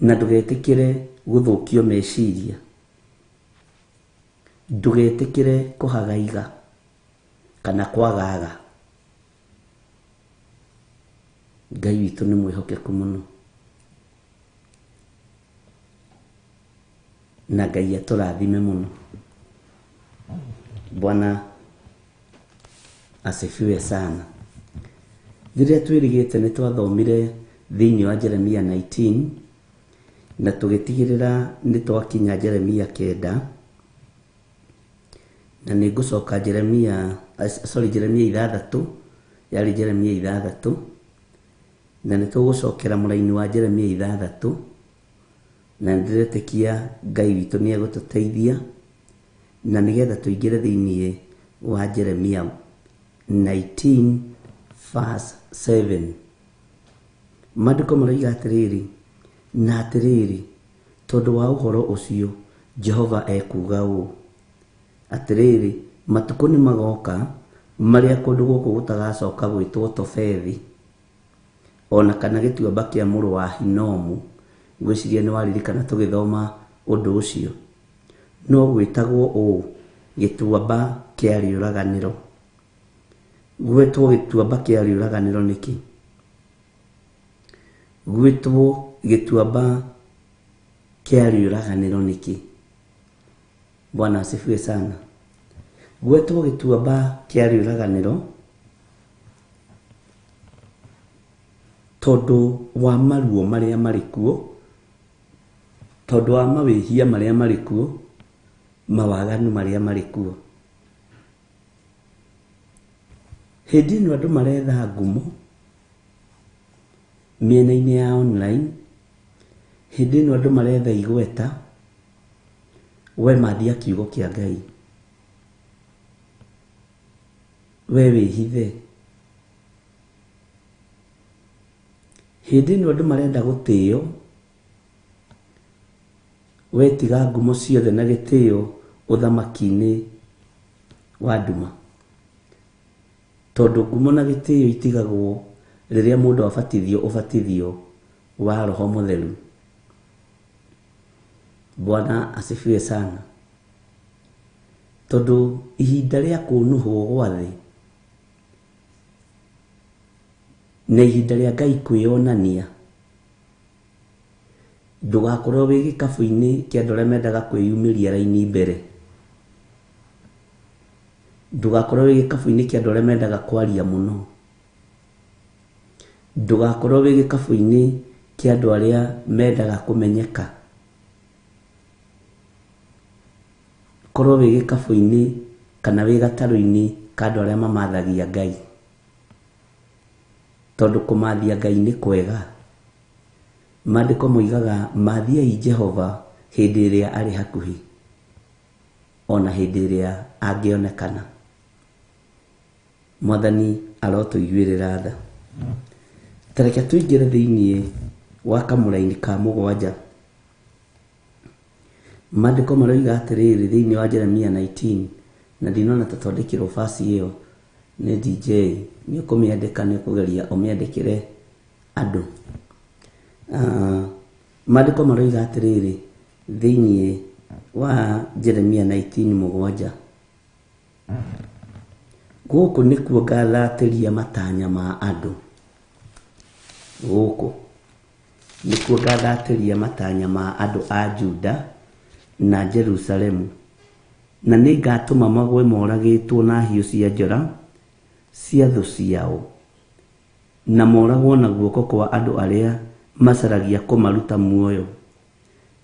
Na ndũgetĩkĩre gũthũkio meciria, ndũgetĩkĩre kũhagaiga kana kwagaga. Ngai witũ nĩ mwĩhokeku mũno, na Ngai atũrathime mũno. Bwana asifiwe sana. Rĩrĩa twĩrĩgĩte nĩ twathomire thĩinĩ wa Jeremia 19 na tũgĩtigĩrĩra nĩ twakinya Jeremia 9, na nĩ ngũcoka Jeremia Jeremia 6 yari Jeremia 6 na nitugũcokera mũraini wa Jeremia 6 na ndiretekia Ngai witũ nĩ egũtũteithia na nigetha tũingĩre thĩinĩ wa Jeremia 19 verse 7. Maandĩko marauga atĩrĩrĩ, na atĩrĩrĩ, tondũ wa ũhoro ũcio Jehova ekuga ũũ atĩrĩrĩ, matukũ nĩ magoka marĩa kũndũ gũkũ gũtagacoka gwĩtwo Tofethi ona kana gĩtuamba kĩa mũrũ wa Hinomu. Ngwĩciria nĩ waririkana tũgĩthoma ũndũ ũcio. No gwĩtagwo ũũ, gĩtuamba kĩa rĩũraganĩro. Gwĩtwo gĩtuamba kĩa rĩũraganĩro nĩkĩ? Gwĩtwo gĩtuamba kĩa rĩũraganĩro nĩkĩ? Bwana asifiwe sana. Gwĩtwo gĩtuamba kĩa rĩũraganĩro tondũ wa maruo marĩa marĩ kuo, tondũ wa mawĩhia marĩa marĩ kuo, mawaganu marĩa marĩ kuo. Hĩndĩ ĩno andũ maretha ngumo mĩena-inĩ ya online, hĩndĩ ĩno andũ maretha igweta, we mathia kiugo kĩa Ngai, we wĩhithe. Hĩndĩ ĩno andũ marenda gũtĩo, we tiga ngumo ciothe na gĩtĩo ũthamaki-inĩ wa nduma, tondũ ngumo na gĩtĩo itigagwo rĩrĩa mũndũ abatithio ũbatithio wa Roho Mũtheru. Bwana asifiwe sana. Tondũ ihinda rĩa kũnuhwo gwa thĩ na ihinda rĩa Ngai kwĩonania, ndũgakorwo wĩ gĩkabũ-inĩ kĩa andũ arĩa mendaga kwĩyumĩria raini mbere. Ndũgakorwo wĩ gĩkabũ-inĩ kĩa andũ arĩa mendaga kwaria mũno. Ndũgakorwo wĩ gĩkabũ-inĩ kĩa andũ arĩa mendaga kũmenyeka. Korwo wĩ gĩkabũ-inĩ kana wĩ gatarũ-inĩ ka andũ arĩa mamathagia Ngai, tondũ kũmathia Ngai nĩ kwega. Maandĩko moigaga mathiai Jehova hĩndĩ ĩrĩa arĩ hakuhĩ, ona hĩndĩ ĩrĩa angĩonekana. Mwathani arotũiguĩrĩra tha. Tareke tũingĩre thĩinĩ wa kamũraini ka 7. Maandĩko marauga atĩrĩrĩ thĩinĩ wa Jeremia 19, na ndinona tatwandĩkĩrwo basi ĩyo nĩ DJ, nĩ ũkũmĩandĩka, nĩ ũkũgeria ũmĩandĩkĩre andũ. Maandĩko marauga atĩrĩrĩ thĩinĩ wa Jeremia 19:7, gũkũ nĩkuo ngathatĩria matanya ma andũ. Gũkũ nĩkuo ngathatĩria matanya ma andũ a Juda na Jerusalemu, na nĩ ngatũma magwe moragĩtwo na hiũ cia njora cia thũ ciao, na moragwo na guoko kwa andũ arĩa macaragia kũmaruta muoyo.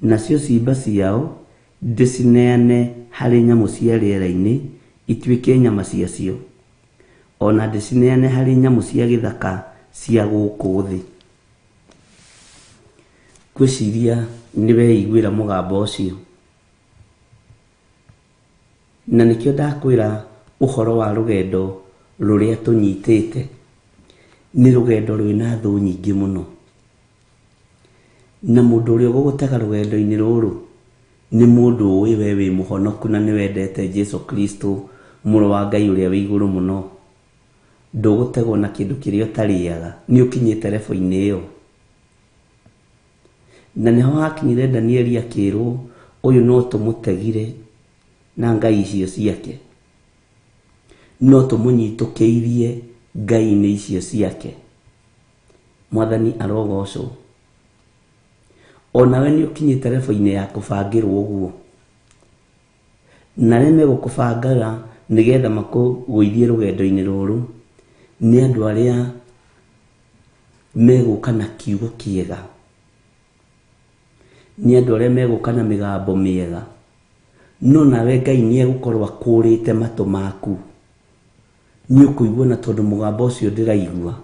Nacio ciimba ciao ndĩcineane harĩ nyamũ cia rĩera-inĩ ituĩke nyama ciacio, ona ndĩcineane harĩ nyamũ cia gĩthaka cia gũkũ thĩ. Ngwĩciria nĩ weiguĩra mũgambo ũcio, na nĩkĩo ndakwĩra ũhoro wa rũgendo rũrĩa tũnyitĩte nĩ rũgendo rwĩna thũ nyingĩ mũno, na mũndũ ũrĩa ũgũgũtega rũgendo-inĩ rũrũ nĩ mũndũ ũĩ we wĩ mũhonoku na nĩ wendete Jesu Kristo, mũrũ wa Ngai ũrĩa wĩ igũrũ mũno. Ndũgũtegwo na kĩndũ kĩrĩa ũtarĩaga, nĩ ũkinyĩte level-inĩ ĩyo. Na nĩho hakinyire Danieli akĩrwo ũyũ no tũmũtegire na ngai icio ciake, no tũmũnyitũkĩirie ngai-inĩ icio ciake. Mwathani arogocwo. Onawe nĩ ũkinyĩte level-inĩ ya kũbangĩrwo ũguo, na arĩa megũkũbangaga nĩgetha makũgũithie rũgendo-inĩ rũrũ nĩ andũ arĩa megũka na kiugo kĩega, nĩ andũ arĩa megũka na mĩgambo mĩega, no nawe Ngai nĩ egũkorwo akũrĩte matũ maku nĩ ũkũigua na tondũ mũgambo ũcio ndĩraigua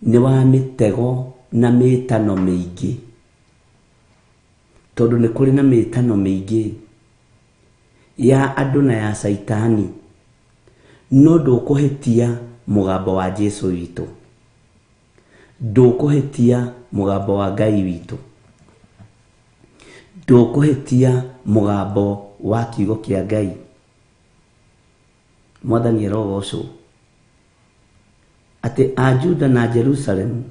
nĩ wa mĩtego na mĩtano mĩingĩ, tondũ nĩ kũrĩ na mĩtano mĩingĩ ya andũ na ya Saitani, no ndũkũhĩtia mũgambo wa Jesũ witũ, ndũkũhĩtia mũgambo wa Ngai witũ, ndũkũhĩtia mũgambo wa kiugo kĩa Ngai. Mwathani arogocwo atĩ a Juda na Jerusalemu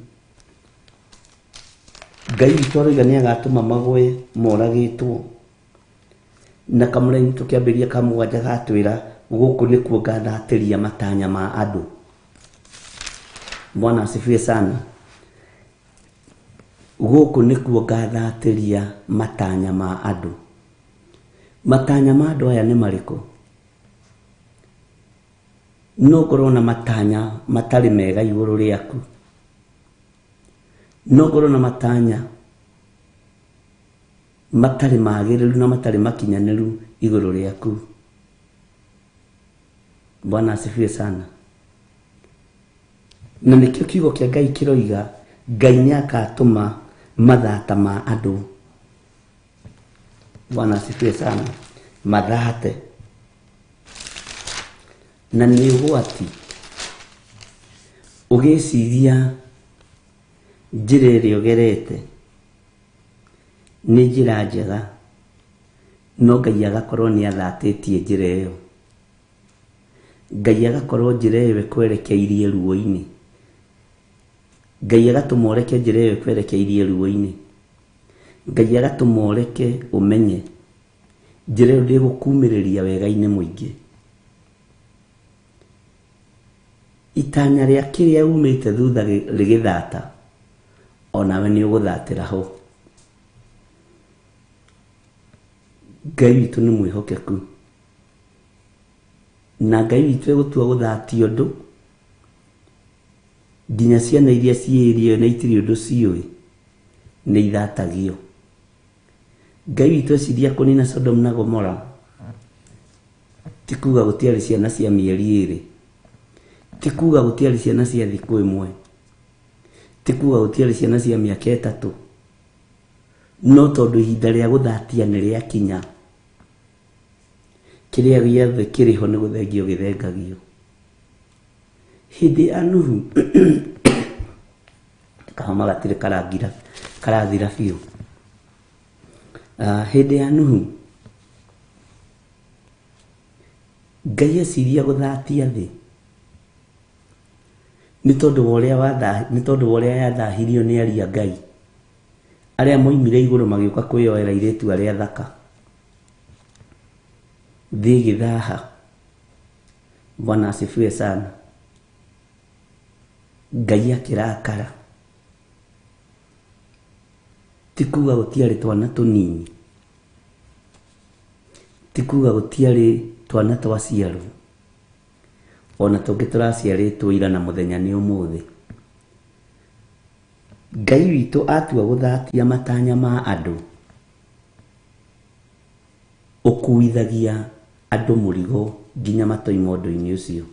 Ngai witũ aroiga nĩ agatũma magwe moragĩtwo, na kamũraini tũkĩambĩria kamwanja gatwĩra gũkũ nĩkuo ngathatĩria matanya ma andũ. Bwana asifiwe sana. Gũkũ nĩkuo ngathatĩria matanya ma andũ. Matanya ma andũ aya nĩ marĩkũ? No ngorwo na matanya matarĩ mega igũrũ rĩaku, no ngorwo na matanya matarĩ magĩrĩru na matarĩ makinyanĩru igũrũ rĩaku. Bwana asifiwe sana. Na nĩkĩo kiugo kĩa Ngai kĩroiga Ngai nĩagatũma mathata ma andũ. Bwana asifiwe sana. Mathate. Na nĩ ũgwati ũgĩciria njĩra ĩrĩa ũgerete nĩ njĩra njega, no Ngai agakorwo nĩ athatĩtie njĩra ĩyo. Ngai agakorwo njĩra ĩyo ĩkwerekeirie ruo-inĩ. Ngai agatũma ũreke njĩra ĩyo ĩkwerekeirie ruo-inĩ. Ngai agatũma ũreke ũmenye njĩra ĩyo ndĩgũkumĩrĩria wega-inĩ mũingĩ. Itanya rĩa kĩrĩa umĩte thutha rĩgĩthata, onawe nĩ ũgũthatĩra ho. Ngai witũ nĩ mwĩhokeku, na Ngai witũ egũtua gũthatia ũndũ nginya ciana iria ciĩrĩo na itirĩ ũndũ ciũĩ nĩ ithatagio. Ngai witũ eciria kũnina Sodom na Gomora, ti kuga gũtiarĩ ciana cia mĩeri ĩrĩ, ti kuga gũtiarĩ ciana cia thikũ ĩmwe, ti kuga gũtiarĩ ciana cia mĩaka ĩtatũ, no tondũ ihinda rĩa gũthatia nĩ rĩakinya, kĩrĩa gĩothe kĩrĩho nĩ gũthengio gĩthengagio. Hĩndĩ ya Nuhu kahoma gatirĩ karathira biũ. Hĩndĩ ya Nuhu Ngai eciria gũthatia thĩ nĩ tondũ wa ũrĩa yathahirio nĩ aria Ngai arĩa moimire igũrũ magĩũka kwĩyoera airĩtu arĩa athaka. Thĩ gĩthaha. Bwana asifiwe sana. Ngai akĩrakara. Ti kuga gũtiarĩ twana tũnini, ti kuga gũtiarĩ twana twaciarwo, ona tũngĩ tũraciarĩtwo ira na mũthenya nĩ ũmũthĩ. Ngai witũ atua gũthatia matanya ma andũ, ũkuithagia andũ mũrigo nginya matoima ũndũ-inĩ ũcio.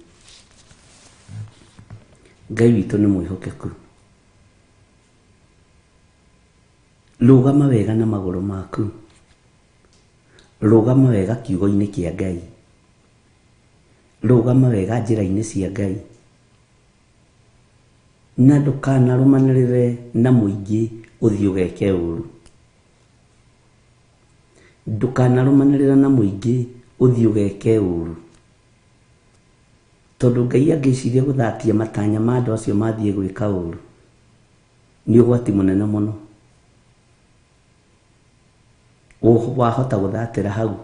Ngai witũ nĩ mwĩhokeku. Rũgama wega na magũrũ maku, rũgama wega kiugo-inĩ kĩa Ngai, rũgama wega njĩra-inĩ cia Ngai, na ndũkanarũmanĩrĩre na mũingĩ ũthiĩ ũgeke ũru. Ndũkanarũmanĩrĩra na mũingĩ ũthiĩ ũgeke ũru, tondũ Ngai angĩciria gũthatia matanya ma andũ acio mathiĩ gwĩka ũru, nĩ ũgwati mũnene mũno. Wahota gũthatĩra hau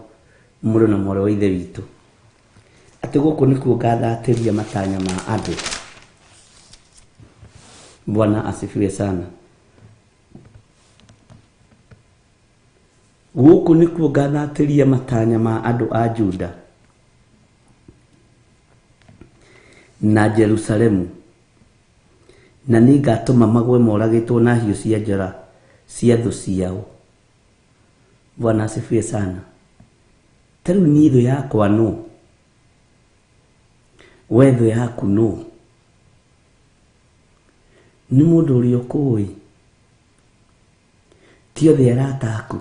mũrũ na mwarĩ wa ithe witũ atĩ gũkũ nĩkuo ngathatĩria matanya ma andũ. Bwana asifiwe sana. Gũkũ nĩkuo ngathatĩria matanya ma andũ a Juda na Jerusalemu, na nĩ ngatũma magwe moragĩtwo na hiũ cia njora cia thũ ciao. Bwana asifiwe sana. Tarĩu niĩ thũ yakwa nũ? wetho yaku no ni mundu uri ukui ti othe arata aku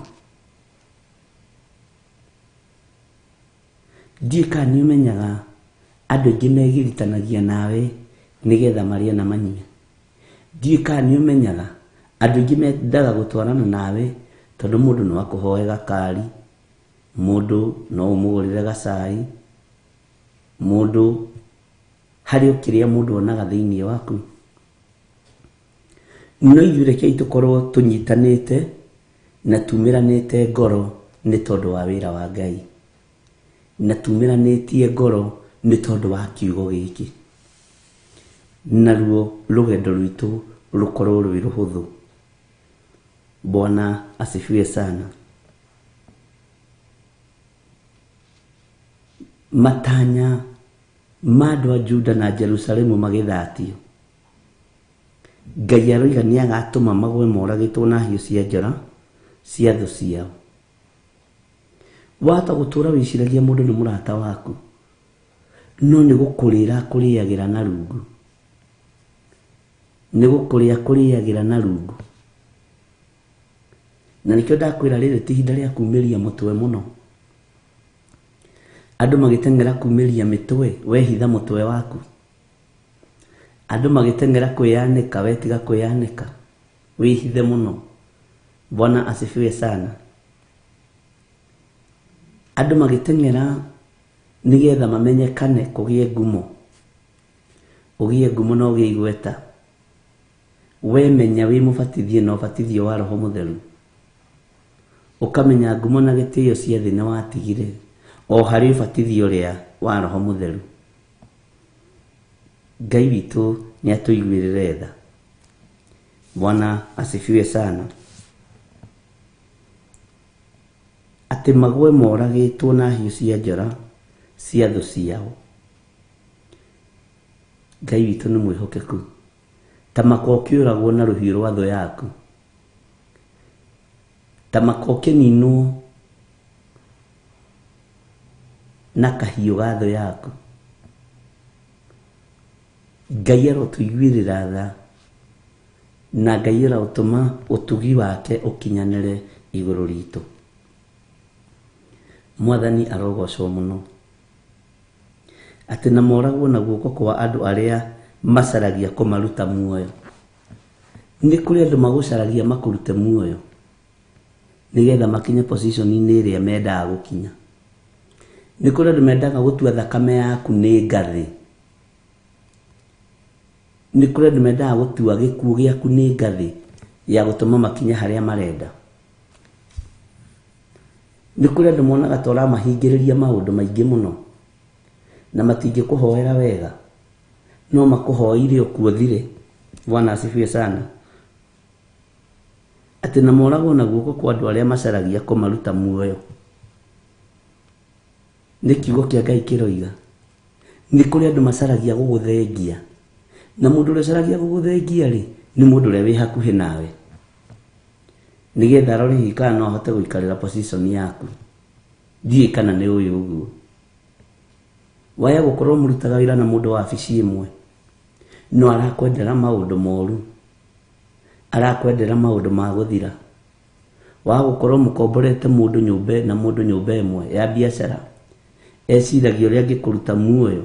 ndika ni umenyaga andu aingi megiritanagia nawe nigetha maria na manyue ndika ni umenyaga andu aingi mendaga gutwarana nawe tondu mundu no akuhoe gakari mundu no umugurire gacai mundu hari ukiria mundu onaga thiini waku no ithuĩ rekei tukorwo tunyitanĩte na tumiranĩte ngoro nĩ tondũ wa wĩra wa Ngai na tumiranĩtie ngoro nĩ tondũ wa kiugo gĩkĩ naruo rũgendo rwitũ rukorwo rwĩ rũhũthũ. Bwana asifiwe sana. Matanya ma andũ a Juda na Jerusalemu magĩthatio, Ngai aroiga nĩ agatũma magwe moragĩtwo na hiũ cia njora cia thũ ciao. Wahota gũtũũra wĩciragia mũndũ nĩ mũrata waku, no nĩ gũkũrĩra akũrĩagĩra na rungu, nĩ gũkũrĩa akũrĩagĩra na rungu. Na nĩkĩo ndakwĩra rĩrĩ ti ihinda rĩa kumĩria mũtwe mũno. Andũ magĩteng'era kumĩria mĩtwe, wehitha mũtwe waku. Andũ magĩteng'era kwĩyanĩka, wetiga kwĩyanĩka, wĩhithe mũno. Bwana asifiwe sana. Andũ magĩteng'era nigetha mamenyekane kũgĩe ngumo, ũgĩe ngumo na ũgĩe igweta. Wemenya wĩ mũbatithie na ũbatithio wa Roho Mũtheru, ukamenya ngumo na gĩtĩo cia thĩ nĩ watigire o harĩ ũbatithio ũrĩa wa Roho Mũtheru. Ngai witũ nĩ atũiguĩrĩre tha. Bwana asifiwe sana. Atĩ magwe moragĩtwo na hiũ cia njora cia thũ ciao. Ngai witũ nĩ mwĩhokeku. Ta makwa ũkĩũragwo na rũhiũ rwa thũ yaku, ta makwa ũkĩninwo na kahiũ ga thũ yaku. Ngai arotũiguĩrĩra tha na Ngai arotũma ũtugi wake ũkinyanĩre igũrũ ritũ. Mwathani arogocwo mũno. Atĩ na moragwo na guoko kwa andũ arĩa macaragia kũmaruta muoyo. Nĩ kũrĩ andũ magũcaragia makũrute muoyo nigetha makinye position-inĩ ĩrĩa mendaga gũkinya. Nĩ kũrĩ andũ mendaga gũtua thakame yaku nĩ ngathĩ. Nĩ kũrĩ andũ mendaga gũtua gĩkuũ gĩaku nĩ ngathĩ ya gũtũma makinye harĩa marenda. Nĩ kũrĩ andũ monaga ta ũramahingĩrĩria maũndũ maingĩ mũno na matingĩkũhoera wega, no makũhoire ũkuothire. Bwana asifiwe sana. Atĩ na moragwo na guoko kwa andũ arĩa macaragia kũmaruta muoyo. Nĩ kiugo kĩa Ngai kĩroiga nĩ kũrĩ andũ macaragia gũgũthengia, na mũndũ ũrĩa ũcaragia gũgũthengia rĩ nĩ mũndũ ũrĩa wĩ hakuhĩ nawe, nigetha arore hihi kana no ahote gũikarĩra position yaku. Ndiũĩ kana nĩ ũyũ ũguo. Waya gũkorwo mũrutaga wĩra na mũndũ wa wabici ĩmwe, no arakwendera maũndũ moru, arakwendera maũndũ ma gũthira. Wa gũkorwo mũkomborete mũndũ nyũmba na mũndũ nyũmba ĩmwe ya biacara, eciragia ũrĩa angĩkũruta muoyo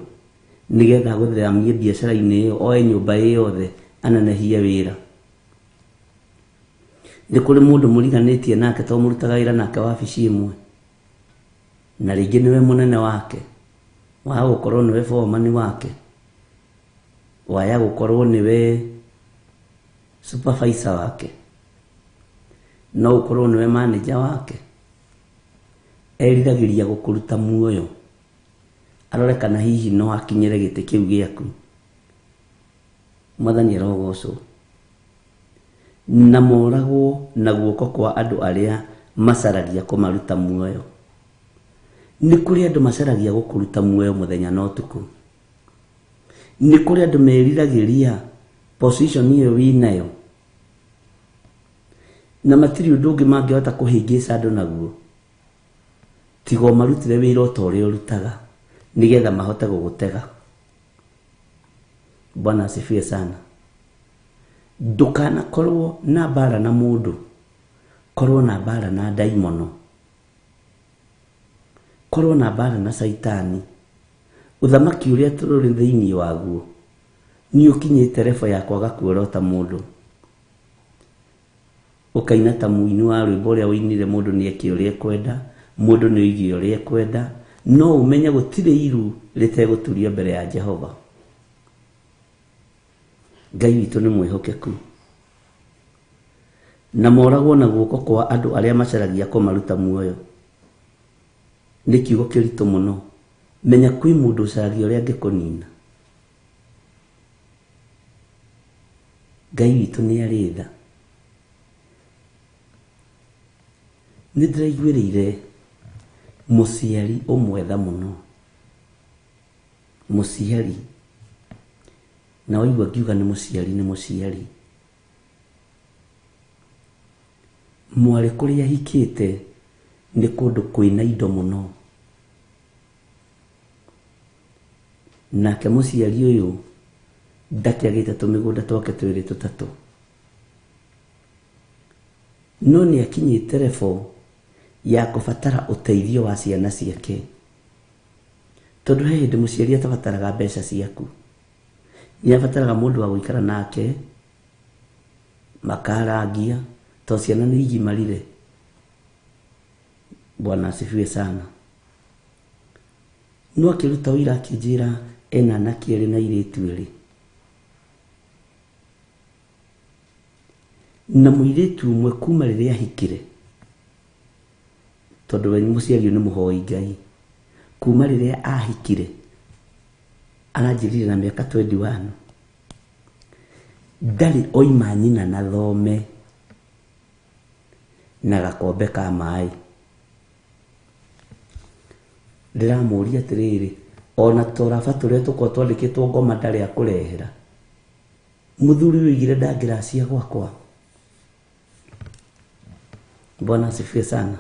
nigetha gũthamie biacara-inĩ ĩyo, oe nyũmba ĩyo yothe ananehie wĩra. Nĩ kũrĩ mũndũ mũriganĩtie nake to mũrutaga wĩra nake wabici ĩmwe, na rĩngĩ nĩwe mũnene wake, wa gũkorwo nĩwe foreman wake, waya gũkorwo nĩwe supervisor wake, no ũkorwo nĩwe manager wake. Eriragĩria gũkũruta muoyo, arore kana hihi no akinyĩre gĩtĩ kĩu gĩaku. Mwathani arogocwo. Na moragwo na guoko kwa andũ arĩa macaragia kũmaruta muoyo. Nĩ kũrĩ andũ macaragia gũkũruta muoyo mũthenya na ũtukũ. Nĩ kũrĩ andũ meriragĩria position ĩyo wĩnayo, na matirĩ ũndũ ũngĩ mangĩhota kũhĩngĩca andũ naguo tiga marutire wĩra o ta ũrĩa ũrutaga nigetha mahote gũgũtega. Bwana asifiwe sana. Ndukana korwo na bara na mundu, korwo na bara na daimono, korwo na bara na saitani. Uthamaki uria tururi thiini waguo ni ukinyite refa ya kwaga kuorota mundu. Ukaina ta muini wa rwimbo uria uinire mundu ni eki uria kwenda, mundu ni igi uria kwenda, no umenya gutire iru riteguturio mbere ya Jehova. Ngai witu ni mwihokeku, na moragwo na guoko kwa andu aria macaragia kumaruta muoyo ni kiugo kiritu muno. Menya kwi mundu ucaragia uria ngikunina. Ngai witu ni ari tha. Nindiraiguirire muciari umwetha muno, muciari na waigua ngiuga ni muciari. Mwari kuria hikite ni kundu kwina indo muno, nake muciari uyu ndakiagite tumigunda twake twiri tutatu, no ni akinyite refu ya kubatara uteithio wa ciana ciake. Tondu he hindi muciari atabataraga mbeca ciaku, ni abataraga mundu wa guikara nake makarangia, to ciana ni igimarire. Bwana asifiwe sana. No akiruta wira akijira ena nakieri na iritu iri, na muiritu umwe kuma riria hikire, tondu we muciari ni muhoi Ngai, kuma riria ahikire aranjirire na miaka 21, ndari oima nyina na thome na gakombe ka mai. Ndiramuria atiriri, ona toraba turia tuko twandikitwo ngoma ndari akurehera. Muthuri wigire ndangiracia gwakwa. Bwana asifiwe sana.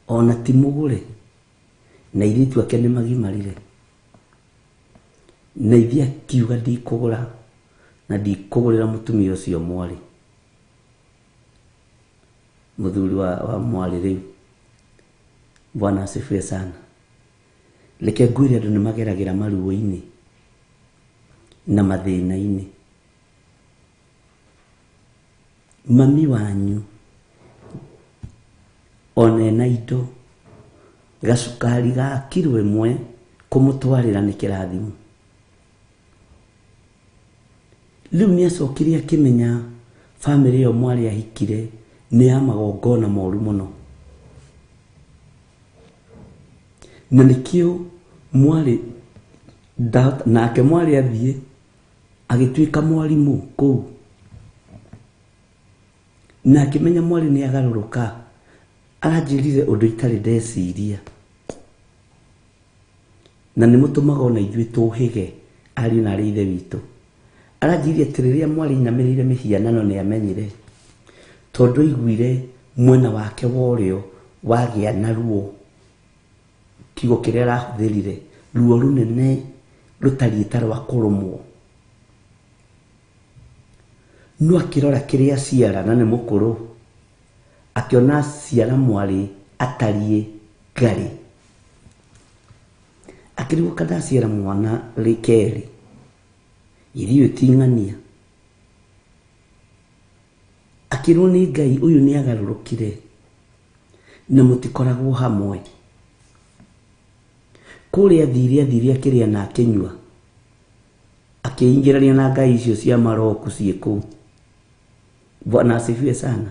Ona timugure na iritu ake ni magimarire, na ithia kiuga ndikugura na ndikugurira mutumia ucio mwari, muthuri wa mwari riu. Bwana asifiwe sana. Leke ngwire andu ni mageragira maruo-ini na mathina-ini. Mami wanyu one na indo gacukari ga kilo imwe kumutwarira ni kirathimo. Riu ni acokire akimenya family yo mwari ahikire ni ya magongona moru muno, na nikio mwari nake mwari athie agituika mwarimu kuu, na akimenya mwari ni agaruruka, aranjirire undu itari ndeciria, na ni mutumaga ona ithue tuhige ari na ari ithe witu. Aranjirire atiriria mwari inamirire mihianano ni amenyire, tondu iguire mwena wake worio wagia na ruo. Kigo kiria arahuthirire ruo runene rutariite rwa kurumwo, no akirora kiria ciara na ni mukuru, akiona ciara mwari atarie ngari. Akiriwo kada ciara mwana Rikeri irio ting'ania, akirwo ni Ngai uyu ni agarurukire na mutikoragwo hamwe. Kuria thiria akiria na akinyua, akiingirania na ngai icio cia maroku ciiku. Bwana asifiwe sana.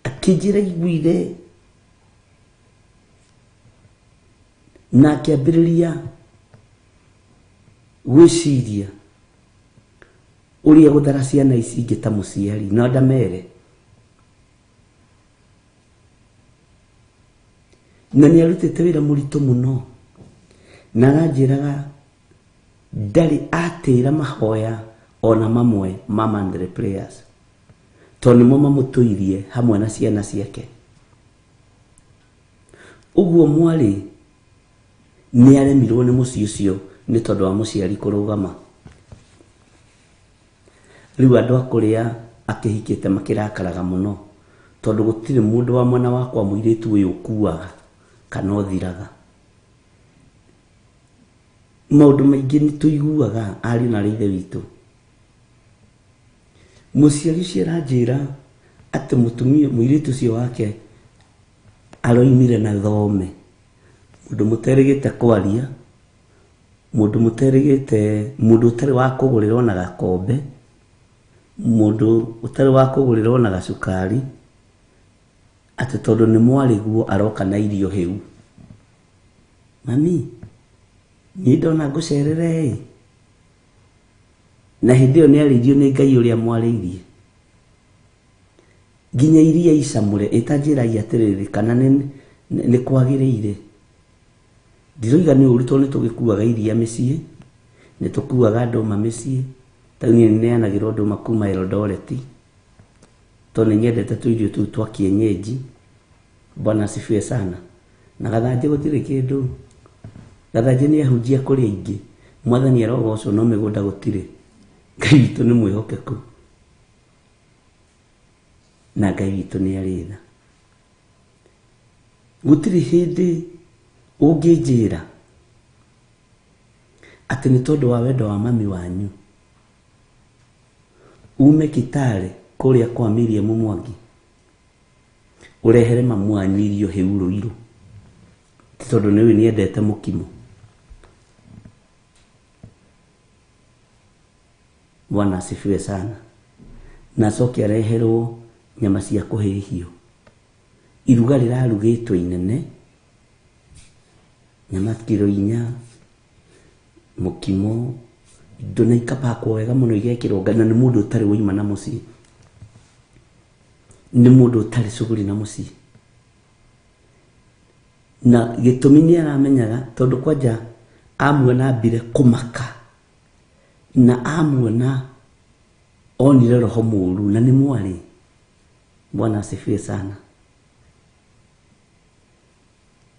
Akijira iguire na akiambiriria gwiciria uria guthara ciana ici ingi ta muciari na ndamere, na ni arutite wira muritu muno, na aranjiraga ndari atira mahoya ona mamwe ma mandre prayers, toni mo mamutuirie hamwe na ciana ciake. Uguo mwari nĩ aremirwo nĩ mũciĩ ũcio nĩ tondũ wa mũciari kũrũgama. Rĩu andũ a kũrĩa akĩhikĩte makĩrakaraga mũno tondũ gũtirĩ mũndũ wa mwena wakwa mũirĩtu ũyũ ũkuaga kana ũthiraga. Maũndũ maingĩ nĩ tũiguaga ariũ na ithe witũ. Mũciari ũcio aranjĩra atĩ mũtumia mũirĩtu ũcio wake aroimire na thome, mũndũ mũterĩgĩte kwaria, mũndũ mũterĩgĩte, mũndũ ũtarĩ wa kũgũrĩrwo na gakombe, mũndũ ũtarĩ wa kũgũrĩrwo na gacukari, atĩ tondũ nĩ mwarĩguo aroka na irio hĩu. Mami, niĩ ndona ngũcerere na hĩndĩ ĩyo nĩ arĩirio nĩ Ngai ũrĩa mwarĩirie. Nginya iria icamũre ĩtanjĩragia atĩrĩrĩ kana nĩ kwagĩrĩire. Ndiroiga nĩ ũru tondũ nĩ tũgĩkuaga iria mĩciĩ, nĩ tũkuaga ndũma mĩciĩ. Tarĩu niĩ nĩneanagĩrwo ndũma kuma Eldoret tondũ nĩ nyendete tũirio tũu twa kienyeji. Bwana asifiwe sana. Na gathanjĩ gũtirĩ kĩndũ. Gathanjĩ nĩ ahunjia kũrĩ aingĩ. Mwathani arogocwo no mĩgũnda gũtirĩ. Ngai witũ nĩ mwĩhokeku. Na Ngai witũ nĩ arĩ tha. Gũtirĩ hĩndĩ ũngĩnjĩra atĩ nĩ tondũ wa wendo wa mami wanyu ume Kitale kũrĩa kwa Miriam Mwangi ũrehere mamu wanyu irio hĩu Ruiru tondũ nĩwe nĩendete mũkimo. Bwana asifiwe sana. Na acoke areherwo nyama cia kũhĩhio, iruga rĩrarugĩtwo inene, nyama kilo 4, mũkimo, indo na ikapakwo wega mũno igekĩrwo ngano. Nĩ mũndũ ũtarĩ woima na mũciĩ, nĩ mũndũ ũtarĩ cuguri na mũciĩ. Na gĩtũmi nĩ aramenyaga tondũ kwanja amuona ambire kũmaka na amuona onire roho mũru na nĩ mwarĩ. Bwana asifiwe sana.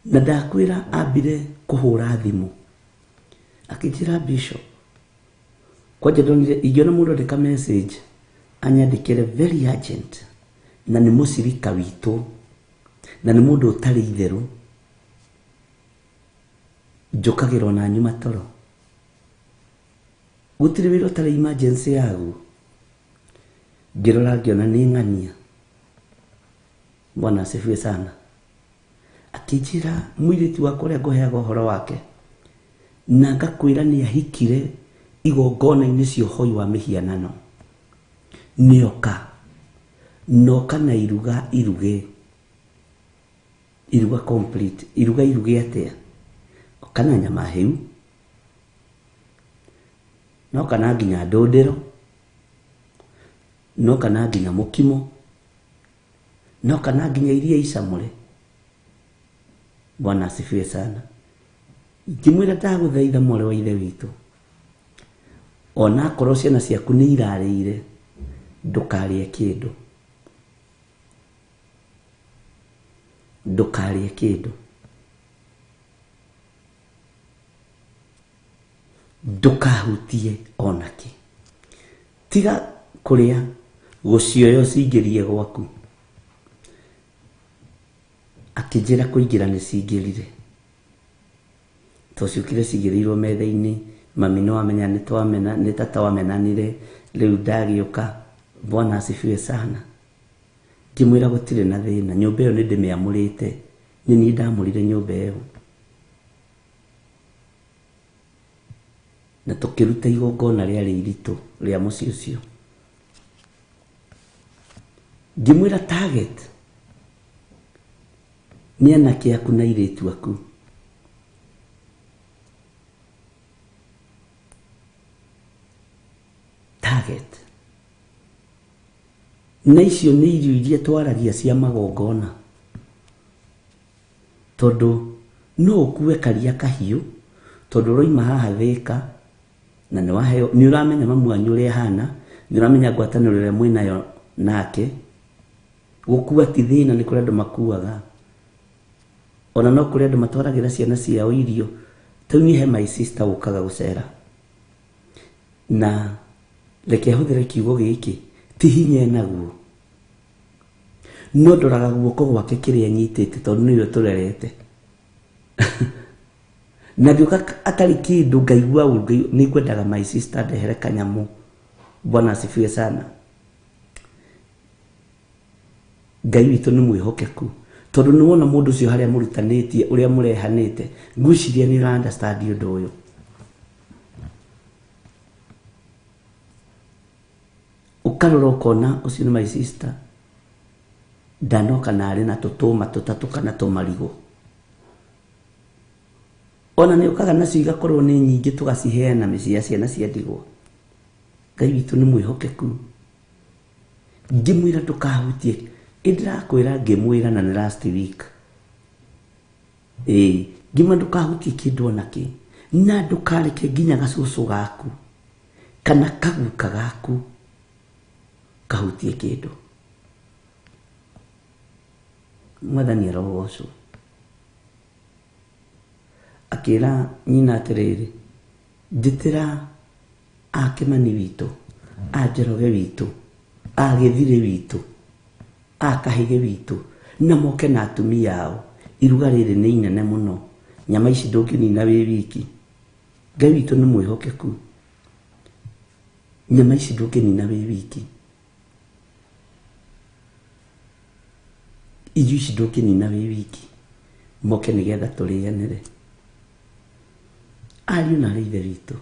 Na ndakwĩra ambire kũhũra thimũ akĩnjĩra Bishop, kwanja ndonire ingĩona mũndũ andĩka message anyandĩkĩre very urgent na nĩ mũcirika witũ na nĩ mũndũ ũtarĩ itherũ, njũkagĩrwo na nyuma toro. Gũtirĩ wĩra ũtarĩ emergency yaguo. Ngĩrora ngĩona nĩ ng'ania. Bwana asifiwe sana. Akĩnjĩra mũirĩtu wakwa ũrĩa ngũheaga ũhoro wake, na ngakwĩra nĩ ahikire igongona-inĩ cia ũhoi wa mĩhianano. Noka na iruga complete, iruga atĩa, kana nyama hĩu, noka na nginya ndũndĩro, noka na nginya mũkimo, noka na nginya iria icamũre. Bwana asifiwe sana. Ngĩmwĩra ndagũthaitha mwarĩ wa ithe witũ, ona akorwo ciana ciaku nĩ irarĩire, ndũkarĩe kĩndũ. Ndũkarĩe kĩndũ. Ndũkahutie onakĩ. Tiga kũrĩa gũcioyo cingĩrie gwaku. Akĩnjĩra kũingĩra nĩ cingĩrire. Tociũkire cigĩrĩirwo metha-inĩ. Mami no amenya nĩ tata wamenanire. Rĩu ndagĩũka. Bwana asifiwe sana. Ngĩmwĩra gũtirĩ na thĩna, nyũmba ĩyo nĩ ndĩmĩamũrĩte, nĩ niĩ ndamũrire nyũmba ĩyo. Na tũkĩruta igongona rĩarĩ iritũ rĩa mũciĩ ũcio. Ngĩmwĩra target nĩ anake aku na airĩtu aku. Target. Na icio nĩ irio iria twaragia cia magongona. Tondũ no ũkue karia kahiũ, tondũ roima haha Thĩka na nĩ ũramenya mamu wanyu ũrĩa hana, nĩ ũramenya ngwatanĩro ĩrĩa mwĩnayo nake. Gũkua ti thĩna, nĩ kũrĩ andũ makuaga. Ona no kũrĩ andũ matwaragĩra ciana ciao irio Tuni he my sister ukaga gucera. Na reke huthire kiugo giki ti hinya naguo. No ndoraga guoko gwake kiria nyitite tondu niwe turerete. Na ngiuka atari kindu ngaigua uru ni kwendaga my sister ndehere kanyamu. Bwana asifiwe sana. Ngai witũ nĩ mwĩhokeku tondu nĩ wona mũndũ ũcio harĩa mũrutanĩtie ũrĩa mũrehanĩte ngwĩciria nĩ ũra understand ũndũ ũyũ. Ũkarora ũkona ũcio nĩ my sister ndanoka narĩ na tũtũma tũtatũ kana tũmarigũ. Ona nĩ ũkaga nacio igakorwo nĩ nyingĩ tũgaciheana mĩciĩ ya ciana cia ndigwa. Ngai witũ nĩ mwĩhokeku. Ngĩmwĩra ndũkahutie ndĩrakwĩra ngĩmwĩra na nĩ last week. Ngĩmwĩra ndũkahutie kĩndũ ona kĩ na ndũkareke nginya gacũcũ gaku kana kaguka gaku kahutie kĩndũ. Mwathani arogocwo. Akĩra nyina atĩrĩrĩ njĩtĩra Akĩmani witũ, Njoroge witũ, Gĩthire witũ, Kahĩge witũ na moke na atumia ao. Iruga rĩrĩ nĩ inene mũno. Nyama ici ndũngĩnina wĩ wiki. Ngai witũ nĩ mwĩhokeku. Nyama ici ndũngĩnina wĩ wiki. Irio ici ndũngĩnina wĩ wiki. Moke nĩgetha tũrĩanĩre. Ariũ na ithe witũ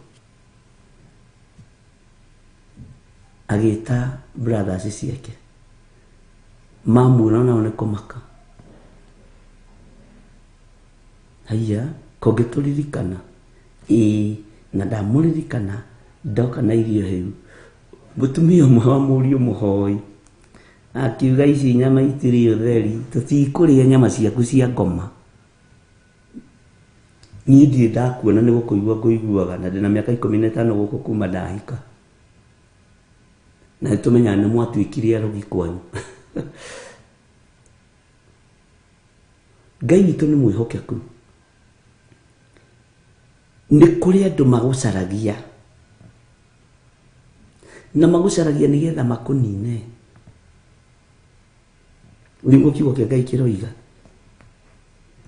agĩta brothers ciake mamuona nao nĩ kũmaka. Haiya kũngĩtũririkana na ndamũririkana ndoka na irio hĩu. Mũtumia ũmwe wa mũriũ mũhoi akiuga ici nyama itirĩ ũtheri tũtikũrĩa nyama ciaku cia ngoma. Niĩ ndirĩ ndakuona nĩ gũkũigua ngũiguaga na ndĩna mĩaka 15 gũkũ kuma ndahika. Na tũmenya nĩ mwatuĩkire arogi kwanyu. Ngai witũ nĩ mwĩhokeku. Nĩ kũrĩ andũ magũcaragia na magũcaragia nĩgetha makũnine. Nĩguo kiugo kĩa Ngai kĩroiga.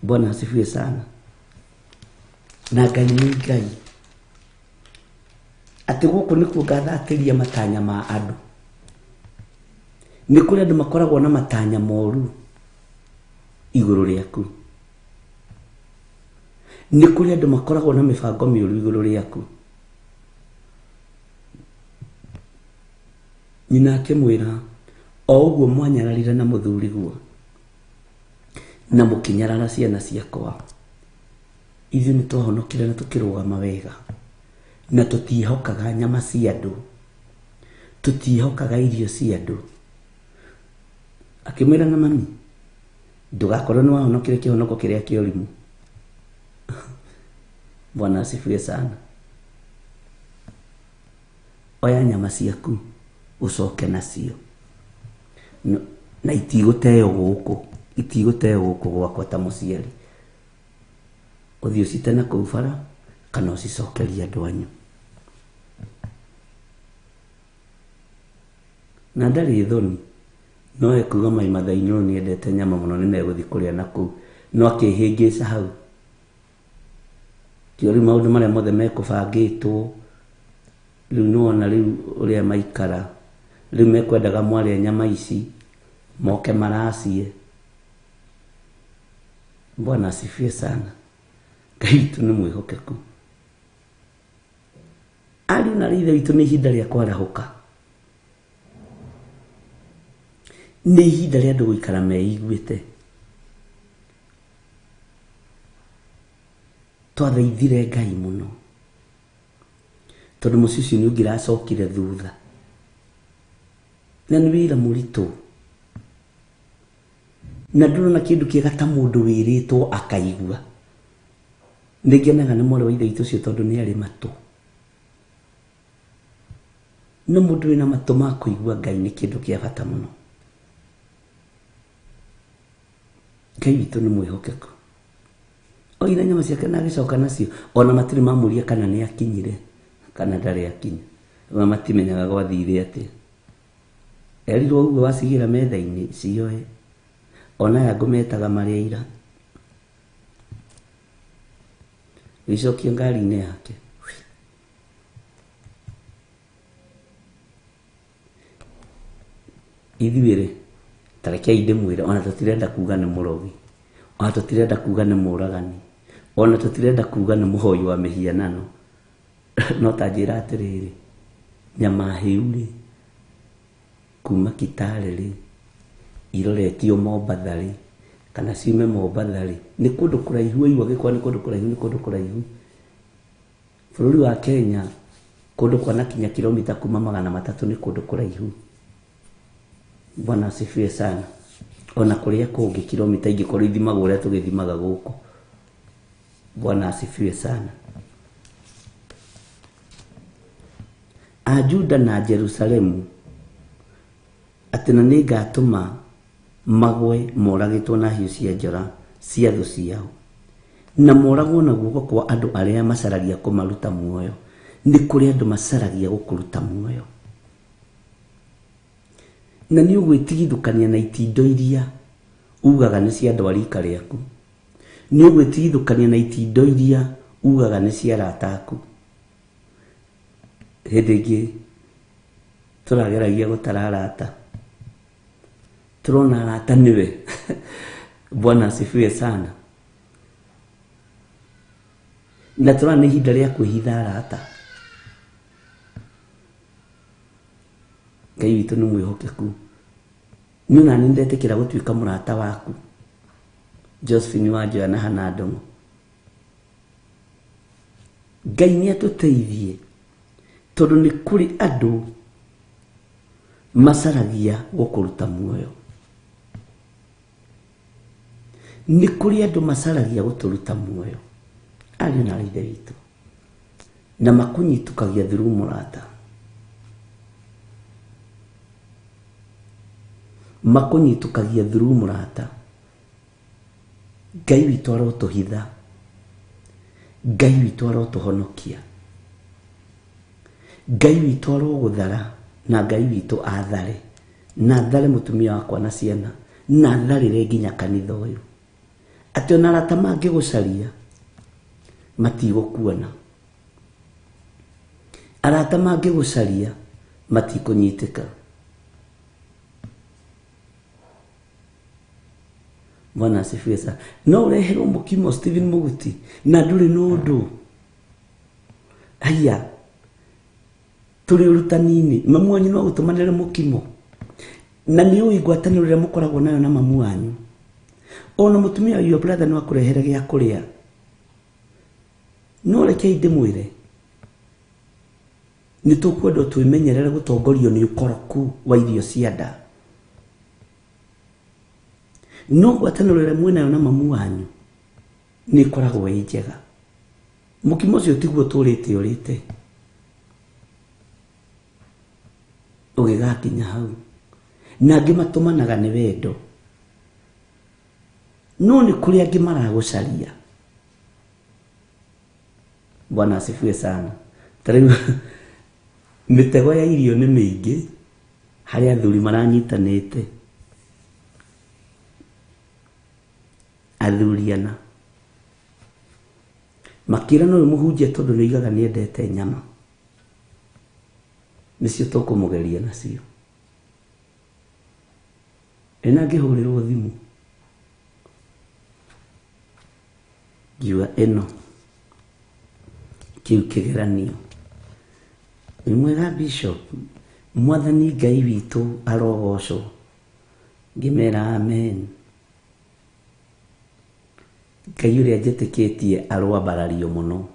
Bwana asifiwe sana. Na Ngai nĩ Ngai. Atĩ gũkũ nĩkuo ngathatĩria matanya ma andũ. Nĩ kũrĩ andũ makoragwo na matanya moru igũrũ rĩaku. Nĩ kũrĩ andũ makoragwo na mĩbango mĩũru igũrũ rĩaku. Nyina akĩmwĩra o ũguo mwanyararire na mũthuriguo na mũkĩnyarara ciana ciakwa. Ithuĩ nĩ twahonokire na tũkĩrũgama wega. Na tũtihokaga nyama cia andũ. Tũtihokaga irio cia andũ. Akĩmwĩra na mami ndũgakorwo nĩ wahonokire kĩhonoko kĩrĩa kĩũrimũ. Bwana asifiwe sana. Oya nyama ciaku ucoke nacio. Na itigũteo gũkũ gwakwa ta mũciari. Ũthiĩ ũcite na kũu bara kana ũcicokerie andũ anyu. Na ndarĩ thoni no ekuga mai mathainĩ nĩ endete nyama mũno nĩ megũthiĩ kũrĩa na kũu. No akĩhĩngĩca hau. Rĩu maũndũ marĩa mothe mekũbangĩtwo rĩu nĩwona rĩu ũrĩa maikara. Rĩu mekwendaga mwarĩa nyama ici moke maracie. Bwana asifiwe sana. Ngai witũ nĩ mwĩhokeku. Ariũ na ithe witũ nĩ ihinda rĩa kwarahũka. Nĩ ihinda rĩa andũ gũikara meiguĩte. Twathaithire Ngai mũno tondũ mũciĩ ũcio nĩ ũngĩracokire thutha. Na nĩ wĩra mũritũ. Na ndũrona kĩndũ kĩega ta mũndũ wĩrĩtwo akaigua. Nĩngenaga nĩ mwarĩ wa ithe witũ ũcio tondũ nĩ arĩ matũ. No mũndũ wĩna matũ ma kũigua Ngai nĩ kĩndũ kĩa bata mũno. Ngai witũ nĩ mwĩhokeku. oina nyama ciake na agicoka nacio ona matiri mamuria kana ni akinyire kana ndari akinya matimenyaga gwathire atia erirwo uguo wasigira metha-ini cioe ona ya ngumetaga maria ira gicokio ngari-ini yake ithuire tarekei ndimwire ona tutirenda kuga ni murogi ona tutirenda kuga ni muragani ona tutirenda kuga ni muhoi wa mihianano no tanjira atiriri nyama hiu kuma Kitale ri iroretio Mombatha ri kana ciume Mombatha ri ni kundu kuraihu igwa gikwa ni kundu kuraihu bururi wa Kenya kundu kwana kinya kilomita kuma 300 ni kundu kuraihu. Bwana asifiwe sana. Ona kuria kungi kilomita ingikora ithimagwo uria tugithimaga guku. Bwana asifiwe sana. Juda na Jerusalemu atina ni ngatuma magwe moragitwo na hiũ cia njora cia thũ ciao na moragwo na guoko kwa andu aria macaragia kumaruta muoyo. Ni kuri andu macaragia gukuruta muoyo na ni ugwitigithukania na itindo iria ugaga ni cia andu arika riaku. Ni ugwitigithukania na itindo iria ugaga ni cia arata aku. Hindi ingi turageragia gutara arata turona arata niwe. Bwana asifiwe sana. Na turona ni ihinda ria kwihitha arata. Ngai witũ nĩ mwĩhokeku. Niĩ nani ndetikira gutuika murata waku. Josephine Wanjoya na Hannah Ndung'u. Ngai nĩ atuteithie tondu ni kuri andu macaragia gukuruta muoyo. Ni kuri andu macaragia guturuta muoyo. Ari na ithe witũ na makunyitukagia through murata. Makunyitukagia through murata. Ngai witũ arotuhitha. Ngai witũ arotuhonokia. Ngai witũ aroguthara na Ngai witũ athare na athare mutumia wakwa na ciana na atharire nginya kanitha uyu ati ona arata mangigucaria matigũkuona. Arata mangigucaria matikunyitika. Bwana asifiwe sana. No ureherwo mukimo Stephen Muguti na nduri nundu haya turi urutanini mamu wanyu no gutumanire mukimo na ni uigwataniro ria mukoragwo nayo na mamu wanyu. Ona mutumia your brother no akurehere gia kuria no rekei ndimwire ni tukwenda twimenyerere gutongorio ni ukoroku wa irio cia nda. No gwataniro ria mwena na mamu wanyu ni koragwo njega. Mukimo cio tiguo turite urite ugigakinya hau na ngimatumanaga ni wendo. No ni kuri angi maragucaria. Bwana asifiwe sana. Tariu mitego ya irio ni mingi hari athuri maranyitanite. Athuriana makira no muhunjia tondu ni igaga ni endete nyama nicio tukumugeria nacio. Ena ngihurirwo thimu giwa eno kiu kigeranio imwega bishop mwathani Ngai witu arogocwo. Ngimera amen. Ngai uria njetikitie arwambarario muno.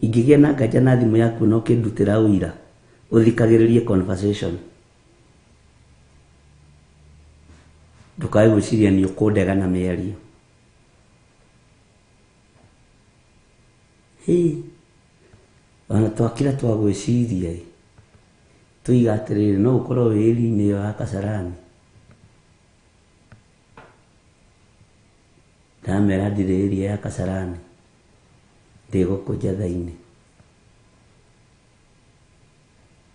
Ingigia na ngaja na thimu yaku no kindutira uira uthikagiririe conversation. Ndukae gwiciria ni ukundega na miario. Wana twakira twagwiciria tuigatirire no ukorwo wiri-ini ya Kasarani ndamera ndirĩria ya Kasarani ndĩgũkũnja thainĩ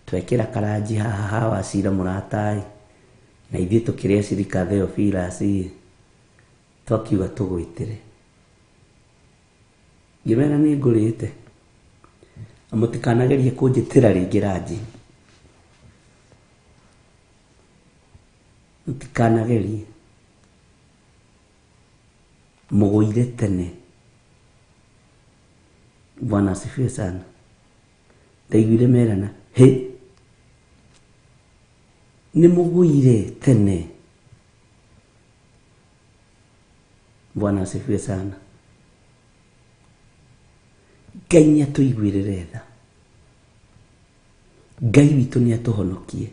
twekĩra karanji haha ha Wachira mũrata na ithuĩ tũkĩrĩa cirika Theophilus twakiuga tũgwĩtĩre ngĩmera nĩ ngũrĩte mũtikanagerie kũnjĩtĩra rĩngĩ ranji mũtikanagerie mũgũire tene. Bwana asifiwe sana. Ndaiguire merana he nĩ mũgũire tene. Bwana asifiwe sana. Ngai nĩatũiguĩrĩre tha. Ngai witũ nĩatũhonokie.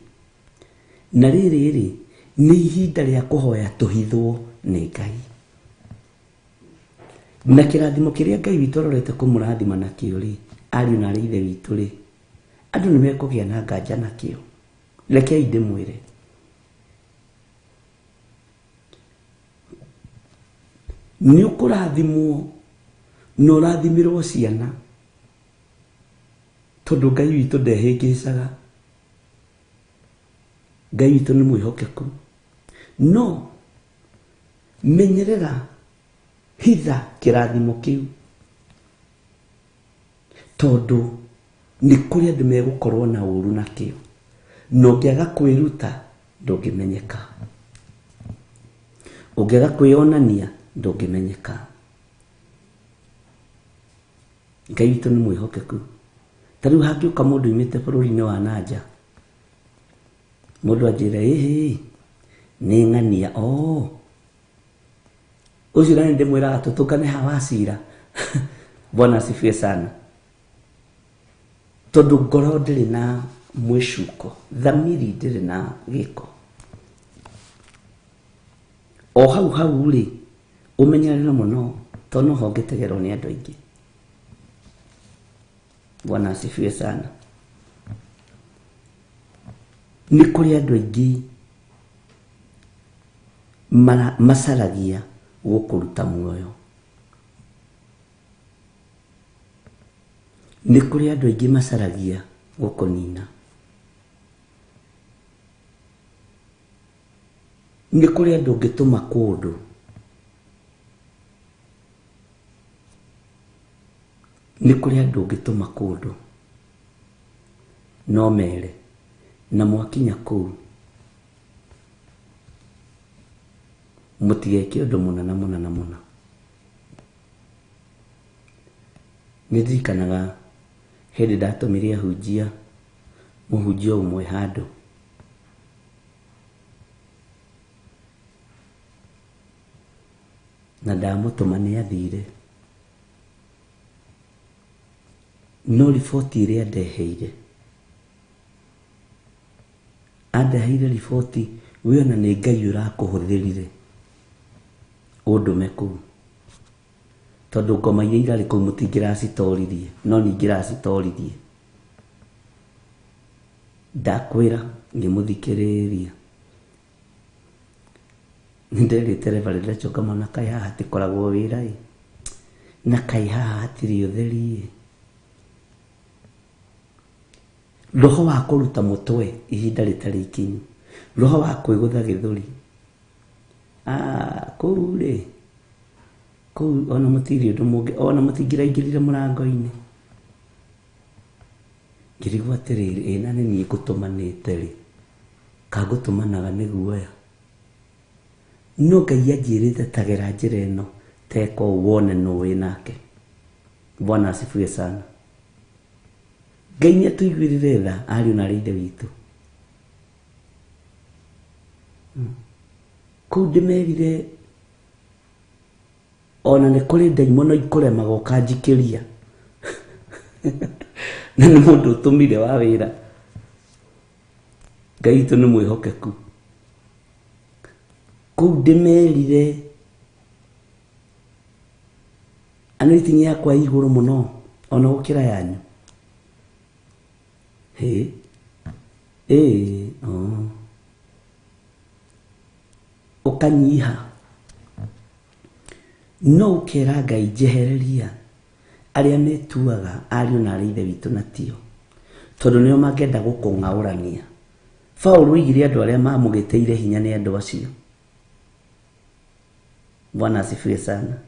Na rĩrĩ nĩ ihinda rĩa kũhoya tũhithwo nĩ Ngai. Na kĩrathimo kĩrĩa Ngai witũ arorete kũmũrathima nakĩo rĩ, ariũ na ithe witũ rĩ, andũ nĩmekũgĩa na nganja nakĩo. Rekei ndĩmwĩre, nĩ ũkũrathimwo na ũrathimirwo ciana tondũ Ngai witũ ndehĩngĩcaga. Ngai witũ nĩ mwĩhokeku. No menyerera hitha kĩrathimo kĩu tondũ nĩ kũrĩ andũ megũkorwo na ũru nakĩo na ũngĩaga kwĩruta ndũngĩmenyeka, ũngĩaga kwĩonania ndũngĩmenyeka. Ngai witũ nĩ mwĩhokeku. Ta rĩu hangĩũka mũndũ umĩte bũrũri-inĩ wa nanja, mũndũ anjĩra nĩ ng'ania ucio nani ndĩmwĩraga tũtũngane ha Wachira. Bwana asifiwe sana. Tondũ ngoro ndĩrĩ na mwĩcuko, thamiri ndĩrĩ na gĩko. O hau rĩ ũmenyerere mũno tondũ no ho ngĩtegerwo nĩ andũ aingĩ. Bwana asifiwe sana. Nĩ kũrĩ andũ aingĩ macaragia gũkũruta muoyo. Nĩ kũrĩ andũ aingĩ macaragia gũkũnina. Nĩ kũrĩ andũ ũngĩtũma kũndũ no mere na mwakinya kũu mũtigeke ũndũ mũna. Nĩndirikanaga hĩndĩ ndatumire mũhunjia ũmwe handũ, na ndamũtũma nĩ athire, no riboti ĩrĩa andeheire riboti wĩona nĩ Ngai ũrakũhũthĩrire ũndũme kũu, tondũ ngoma iria irarĩ kũu mũtingĩracitoririe no ningĩracitoririe. Ndakwĩra ngĩmũthikĩrĩria nĩnderĩte Reverend Rachel Kamana kaĩ haha hatikoragwo wĩra na kaĩ haha hatirĩ ũtheri. Roho wa kũruta mũtwe ihinda rĩtarĩ ikinyu, roho wa kwĩgũtha gĩthũri kũu rĩ, kũu ona mũtirĩ ũndũ mũngĩ, ona mũtingĩraingĩrire mũrango-inĩ. Ngĩrigwo atĩrĩrĩ, na nĩ niĩ ngũtũmanĩte rĩ, ka ngũtũmanaga nĩ guoya. No Ngai anjĩrĩte tagera njĩra ĩno teka ũũ wone nũ wĩ nake. Bwana asifiwe sana. Ngai nĩatũiguĩrĩre tha ariũ na ithe witũ. Kũu ndĩmerire ona nĩ kũrĩ ndaimono ikũremaga ũkanjikĩria na nĩ mũndũ ũtũmire wa wĩra. Ngai witũ nĩ mwĩhokeku. Kũu ndĩmerire anointing yakwa igũrũ mũno ona gũkĩra yanyu. Ũkanyiha no ukera Ngai jehereria aria metuaga ariũ na arĩ ithe witũ na tio, tondũ nĩo mangĩenda gũkũng'aũrania. Paulo oigire andũ arĩa mamũgĩteire hinya nĩ andũ acio. Bwana asifiwe sana.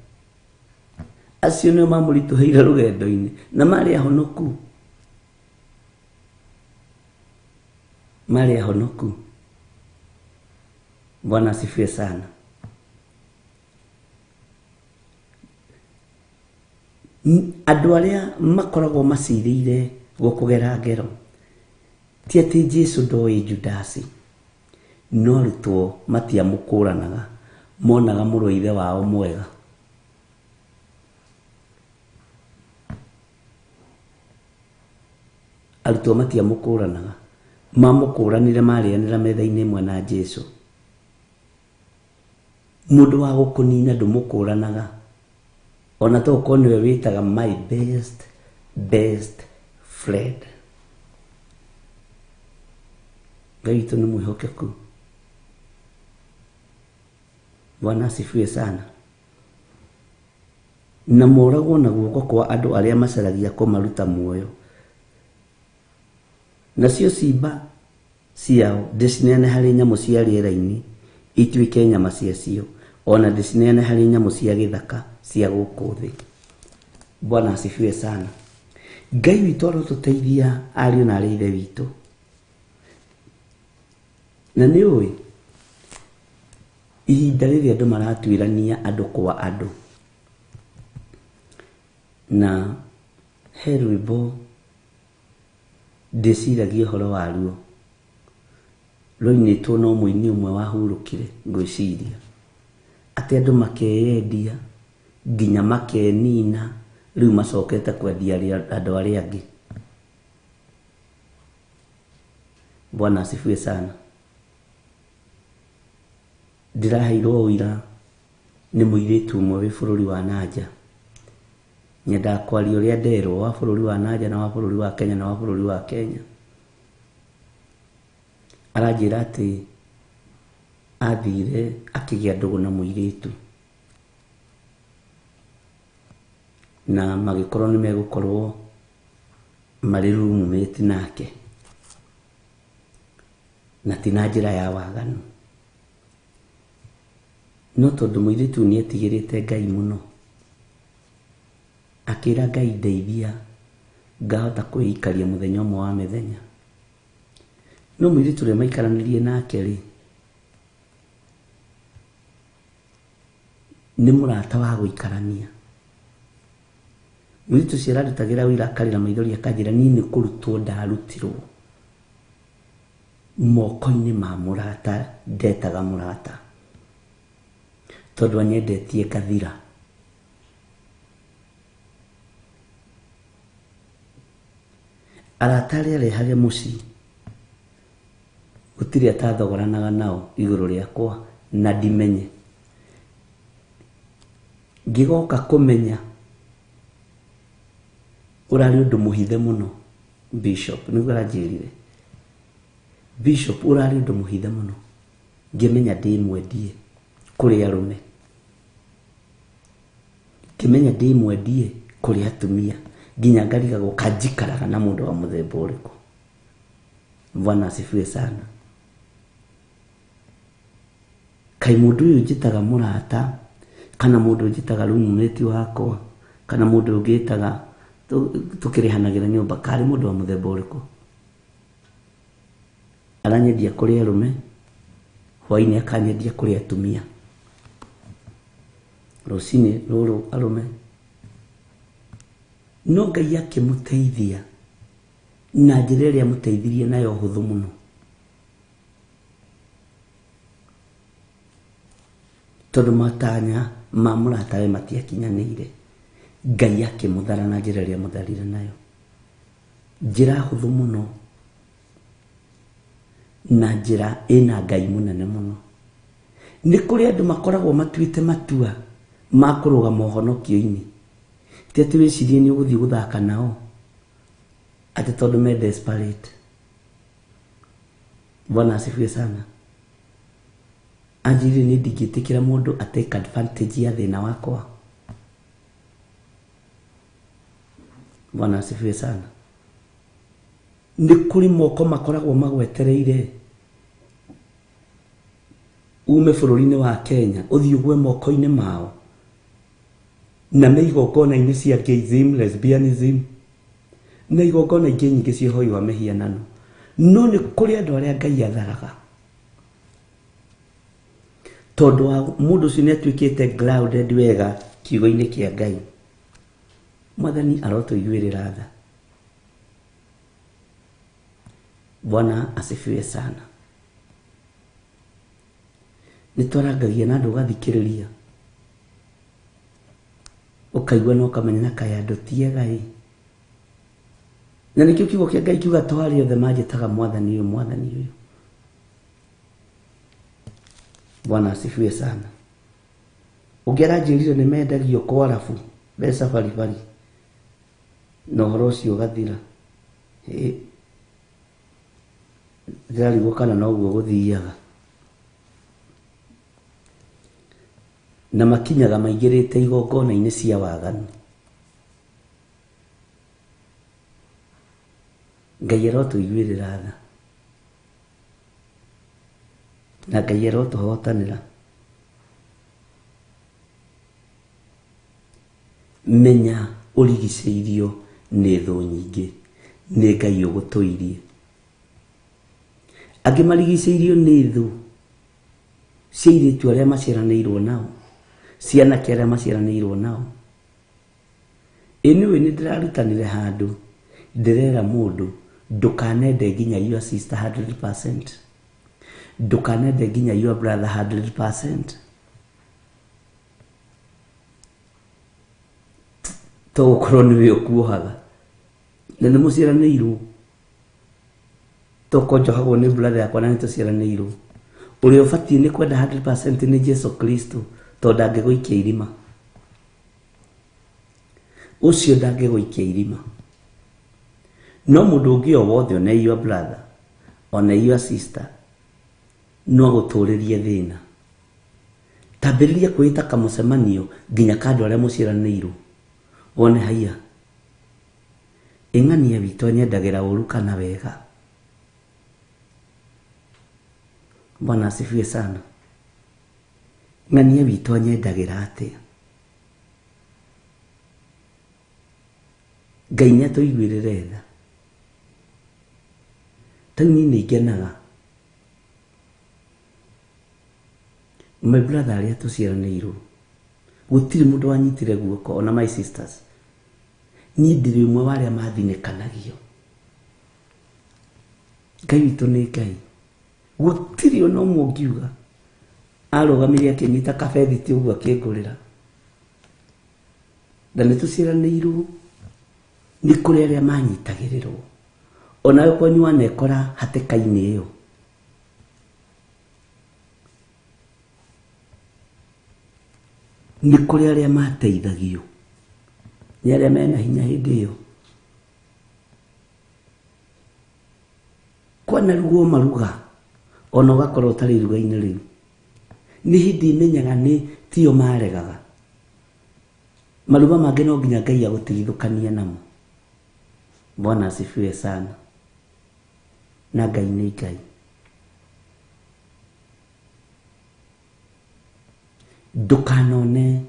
Acio nĩo mamũritũhĩire rũgendo-inĩ na marĩ ahonoku. Marĩ ahonoku. Bwana asifiwe sana. Andũ arĩa makoragwo macirĩire gũkũgera ngero ti atĩ Jesu ndoĩ Judasi, no arutwo matiamũkũranaga, monaga mũrũ ithe wao mwega. Arutwo matiamũkũranaga, mamũkũranire marĩanĩra metha-inĩ ĩmwe na Jesu. Mũndũ wa gũkũnina ndũmũkũranaga, ona to ũkorwo nĩwe wĩtaga my best friend. Ngai witũ nĩ mwĩhokeku. Bwana asifiwe sana. Na moragwo na guoko kwa andũ arĩa macaragia kũmaruta muoyo. Nacio ciimba ciao ndĩcineane harĩ nyamũ cia rĩera-inĩ ituĩke nyama ciacio, ona ndĩcineane harĩ nyamũ cia gĩthaka cia gũkũ thĩ. Bwana asifiwe sana. Ngai witũ arotũteithia ariũ na arĩ ithe witũ. Na nĩ ũĩ ihinda rĩrĩa andũ maratuĩrania andũ kwa andũ, na he rwĩmbo ndĩciragia ũhoro waruo rũinĩtwo no mũini ũmwe wahurũkire ngwĩciria atĩ andũ makeyendia nginya makenina, rĩu macokete kwendia andũ arĩa angĩ. Bwana asifiwe sana. Ndĩraheirwo ũira nĩ mũirĩtu ũmwe wĩ bũrũri wa nanja. Nyendaga kwaria ũrĩa nderwo wa bũrũri wa nanja na wa bũrũri wa Kenya na wa bũrũri wa Kenya. Aranjĩra atĩ athire akĩgĩa ndũgũ na mũirĩtu, na magĩkorwo nĩ megũkorwo marĩ roommate nake, na ti na njĩra ya waganu. No tondũ mũirĩtu nĩ etigĩrĩte Ngai mũno, akĩra Ngai ndeithia ngahota kwĩikaria mũthenya ũmwe wa mĩthenya. No mũirĩtu ũrĩa maikaranĩrie nake rĩ, nĩ mũrata wa gũikarania. Mũirĩtu ũcio ararutagĩra wĩra akarĩra maithori akanjĩra niĩ nĩ kũrutwo ndarutirwo moko-inĩ ma mũrata ndetaga mũrata, tondũ anyendetie kathira. Arata arĩa arehage mũciĩ gũtirĩ atathogoranaga nao igũrũ rĩakwa na ndimenye. Ngĩgoka kũmenya ũrarĩ ũndũ mũhithe mũno Bishop, nĩguo aranjĩrire. Bishop ũrarĩ ũndũ mũhithe mũno, ngĩmenya ndĩmwendie kũrĩ arũme, ngĩmenya ndĩmwendie kũrĩ atumia, nginya ngarigagwo kanjikaraga na mũndũ wa mũthemba ũrĩkũ. Bwana asifiwe sana. Kaĩ mũndũ ũyũ njĩtaga mũrata, kana mũndũ njĩtaga roommate wakwa, kana mũndũ ũngĩtaga tũkĩrĩhanagĩra nyũmba, karĩ mũndũ wa mũthemba ũrĩkũ? Aranyendia kũrĩ arũme, hwainĩ akanyendia kũrĩ atumia, rũcinĩ rũrũ arũme. No Ngai akĩmũteithia na njĩra ĩrĩa amũteithirie nayo hũthũ mũno. Tondũ matanya ma mũratawe matiakinyanĩire, Ngai akĩmũthara na njĩra ĩrĩa amũtharire nayo, njĩra hũthũ mũno, na njĩra ĩna Ngai mũnene mũno. Nĩ kũrĩ andũ makoragwo matuĩte matua ma kũrũgama ũhonokio-inĩ, ti atĩ wĩcirie nĩ ũgũthiĩ gũthaka nao atĩ tondũ me desperate. Bwana asifiwe sana. Anjĩrire nĩ ndingĩtĩkĩra mũndũ atake advantage ya thĩna wakwa. Bwana asifiwe sana. Nĩ kũrĩ moko makoragwo magwetereire ume bũrũri-inĩ wa Kenya ũthiĩ ũgwe moko-inĩ mao, na nĩ igongona-inĩ cia gayism, lesbianism, na igongona ingĩ nyingĩ cia ũhoi wa mĩhianano. No nĩ kũrĩ andũ arĩa Ngai atharaga tondũ wa mũndũ ũcio nĩ atuĩkĩte grounded wega kiugo-inĩ kĩa Ngai. Mwathani arotũiguĩrĩra tha. Bwana asifiwe sana. Nĩtwarangagia na andũ ũgathikĩrĩria, ũkaigua na ũkamenya na kaya andũ tiega ĩ. Na nĩkĩo kiugo kĩa Ngai kiuga twarĩ othe manjĩtaga mwathani ũyũ, mwathani ũyũ. Bwana asifiwe sana. Ũngĩaranjĩrire nĩ mendagio kwa arabu mbeca baribari na ũhoro ũcio ũgathira, ndĩrarigwo kana noguo gũthiaga. Na makinyaga maingĩrĩte igongona-inĩ cia waganu. Ngai arotũiguĩrĩra tha na Ngai arotũhotanĩra. Menya ũrigicĩirio nĩ thũ nyingĩ, nĩ Ngai ũgũtũirie. Angĩ marigicĩirio nĩ thũ cia airĩtu arĩa maciaranĩirwo nao, cianake arĩa maciaranĩirwo nao. Anyway, nĩ ndĩrarutanire handũ ndĩrera mũndũ ndũkanende nginya your sister 100%, ndũkanende nginya your brother 100%. Togũkorwo nĩwe ũkuohaga na nĩ mũciaranĩirwo. Toko njohagwo nĩ brother yakwa na nĩtũciaranĩirwo. Ũrĩa ũbatiĩ nĩ kwenda 100% nĩ Jesu Kristo, tondũ ndangĩgũikia irima. Ũcio ndangĩgũikia irima. No mũndũ ũngĩ o wothe, one your brother, one your sister, no gũtũrĩrie thĩna. Tambĩrĩria kwĩta kamũcemanio nginya kandũ arĩa mũciaranĩirwo. Wone haiya, ing'ania witũ anyendagĩra ũru kana wega. Bwana asifiwe sana. Ng'ania witũ anyendagĩra atĩa? Ngai nĩatũiguĩrĩre tha. Tau niĩ nĩngenaga my brother arĩa tũciaranĩirwo, gũtirĩ mũndũ wanyitire guoko. Ona my sisters, niĩ ndĩrĩ ũmwe wa arĩa mathinĩkanagio. Ngai witũ nĩ Ngai. Gũtirĩ ona ũmwe ũngiuga arũgamire akĩnyita kabethiti ũguo akĩngũrĩra. Na nĩtũciaranĩirwo. Nĩ kũrĩ arĩa manyitagĩrĩrwo. Onawe kwanyu wanekora hatĩka-inĩ ĩyo. Nĩ kũrĩ arĩa mateithagio, nĩ arĩa mena hinya hĩndĩ ĩyo. Kwanarugwo maruga, ona ũgakorwo ũtarĩ iruga-inĩ rĩu. Nĩ hĩndĩ imenyaga nĩ tio maregaga. Maruga mangĩ no nginya Ngai agũtigithũkanie namo. Bwana asifiwe sana. Na Ngai nĩ Ngai. Ndũkanone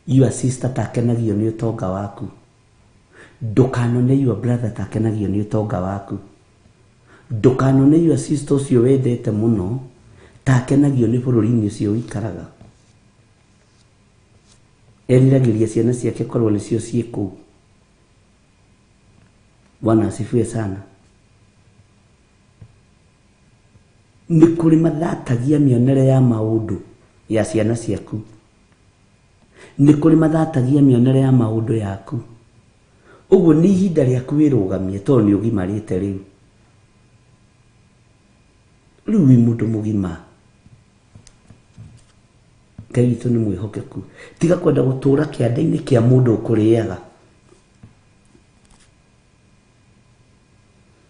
your sister takenagio nĩ ũtonga waku. Ndũkanone your brother takenagio nĩ ũtonga waku. Ndũkanone your sister ũcio wendete mũno takenagio nĩ bũrũri-inĩ ũcio ũikaraga. Eriragĩria ciana ciake korwo nĩcio ciĩ kũu. Bwana asifiwe sana. Nĩ kũrĩ mathatagia mĩonere ya maũndũ ya ciana ciaku. Nĩ kũrĩ mathatagia mĩonere ya maũndũ yaku. Ũguo nĩ ihinda rĩaku wĩrũgamie, tondũ nĩ ũgimarĩte rĩu. Rĩu wĩ mũndũ mũgima. Ngai witũ nĩ mwĩhokeku. Tiga kwenda gũtũũra kĩanda-inĩ kĩa mũndũ ũkũrĩaga.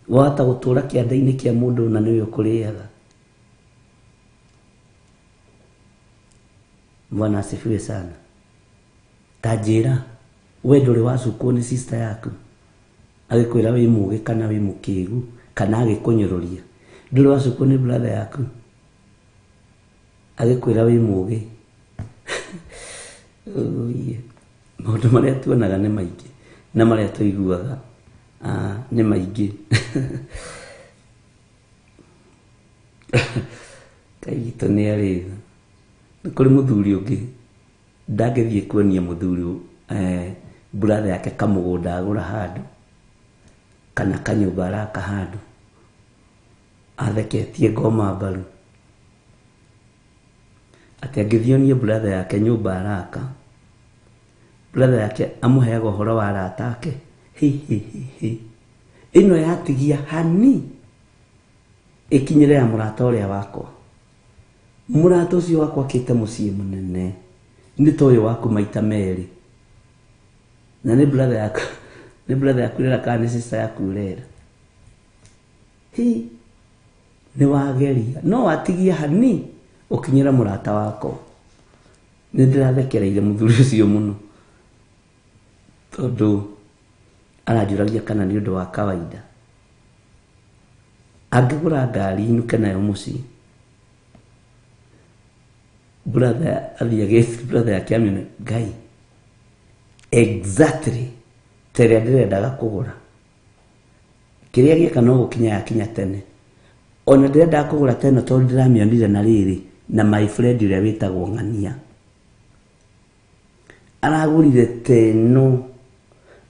Wahota gũtũũra kĩanda-inĩ kĩa mũndũ na nĩwe ũkũrĩaga. Bwana asifiwe sana. Ta njĩra, we ndũrĩ wacukwo nĩ sister yaku. agikwira wi muge kana wi mukigu kana agikunyururia nduri wacukwo ni brother yaku agikwira wi muge maundu maria tuonaga ni maingi na maria tuiguaga ni maingi kaito ni ari kuri muthuri ungi ndagithie kuonia muthuri brother yake kamugunda agura handu kana kanyumba araka handu atheketie ngoma mbaru ati angithionie brother yake nyumba araka brother yake amuheaga uhoro wa arata ake ino yatigia hani ikinyire ya murata uria wakwa murata ucio wakwa kite mucii munene ni toyo waku maita meri na ni brother yaku rera kana sister yaku rera ni wageria no watigia hani ukinyira murata wako ni ndirathekereire muthuri ucio muno tondu aranjuragia kana ni undu wa kawaida angigura ngari inuke nayo mucii brother athiagete brother yake amene ngai exactly tere ndirendaga kugura kiria gieka no gukinya yakinya tene ona ndirendaga kugura tene tondu ndiramionire na riri na my friend uria witagwo Ng'ania aragurire teno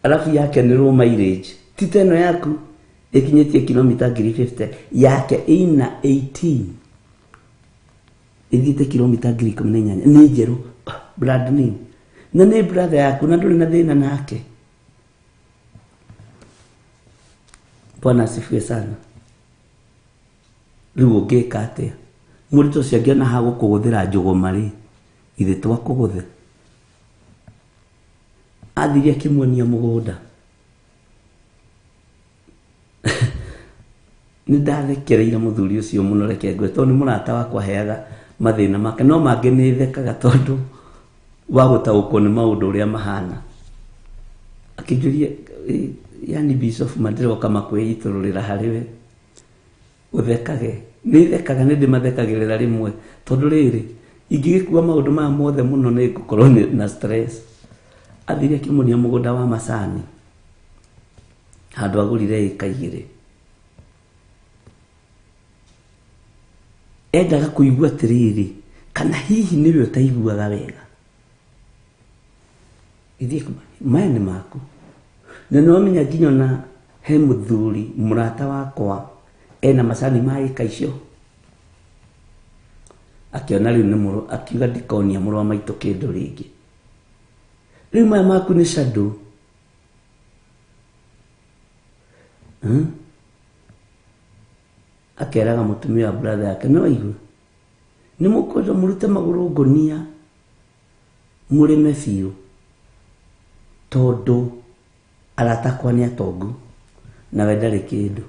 alafu yake ni low mileage ti teno yaku ikinyetie kilomita 50 yake ina 18 igite kilomita 18 ni jeru brand new na ni brother yaku na nduri na thina nake. Bwana asifiwe sana. Riu ungika atia murito cio ngiona ha gukuguthira njuguma ri ithe twakuguthe athiria kimuonia mugunda ni ndathekereire muthuri ucio muno reke ngwe tondu murata wakwa heaga mathina make no mangi ni thekaga tondu wa gutaukwo ni maundu uria mahana akijuria yani Bishop Mandiro kama kwiitururira hariwe uthekage ni thekaga ni ndimathekagirira rimwe tondu riri ingigikuwa maundu ma mothe muno ni gukorwo na stress athiria kimunia mugunda wa macani handu agurire ikaigire endaga kuigua tiriri kana hihi niwe utaiguaga wega ithie mani maku na no menya nginya na he muthuri murata wakwa ena macani maika icio akiona riu ni muru akiuga ndikonia muru wa maitu kindu ringi riu maya maku ni shadow akeraga mutumia wa brother yake no igu ni mukodo murute maguru ngonia murime fiu tondu aratakwa ni atongu na wedari kindu.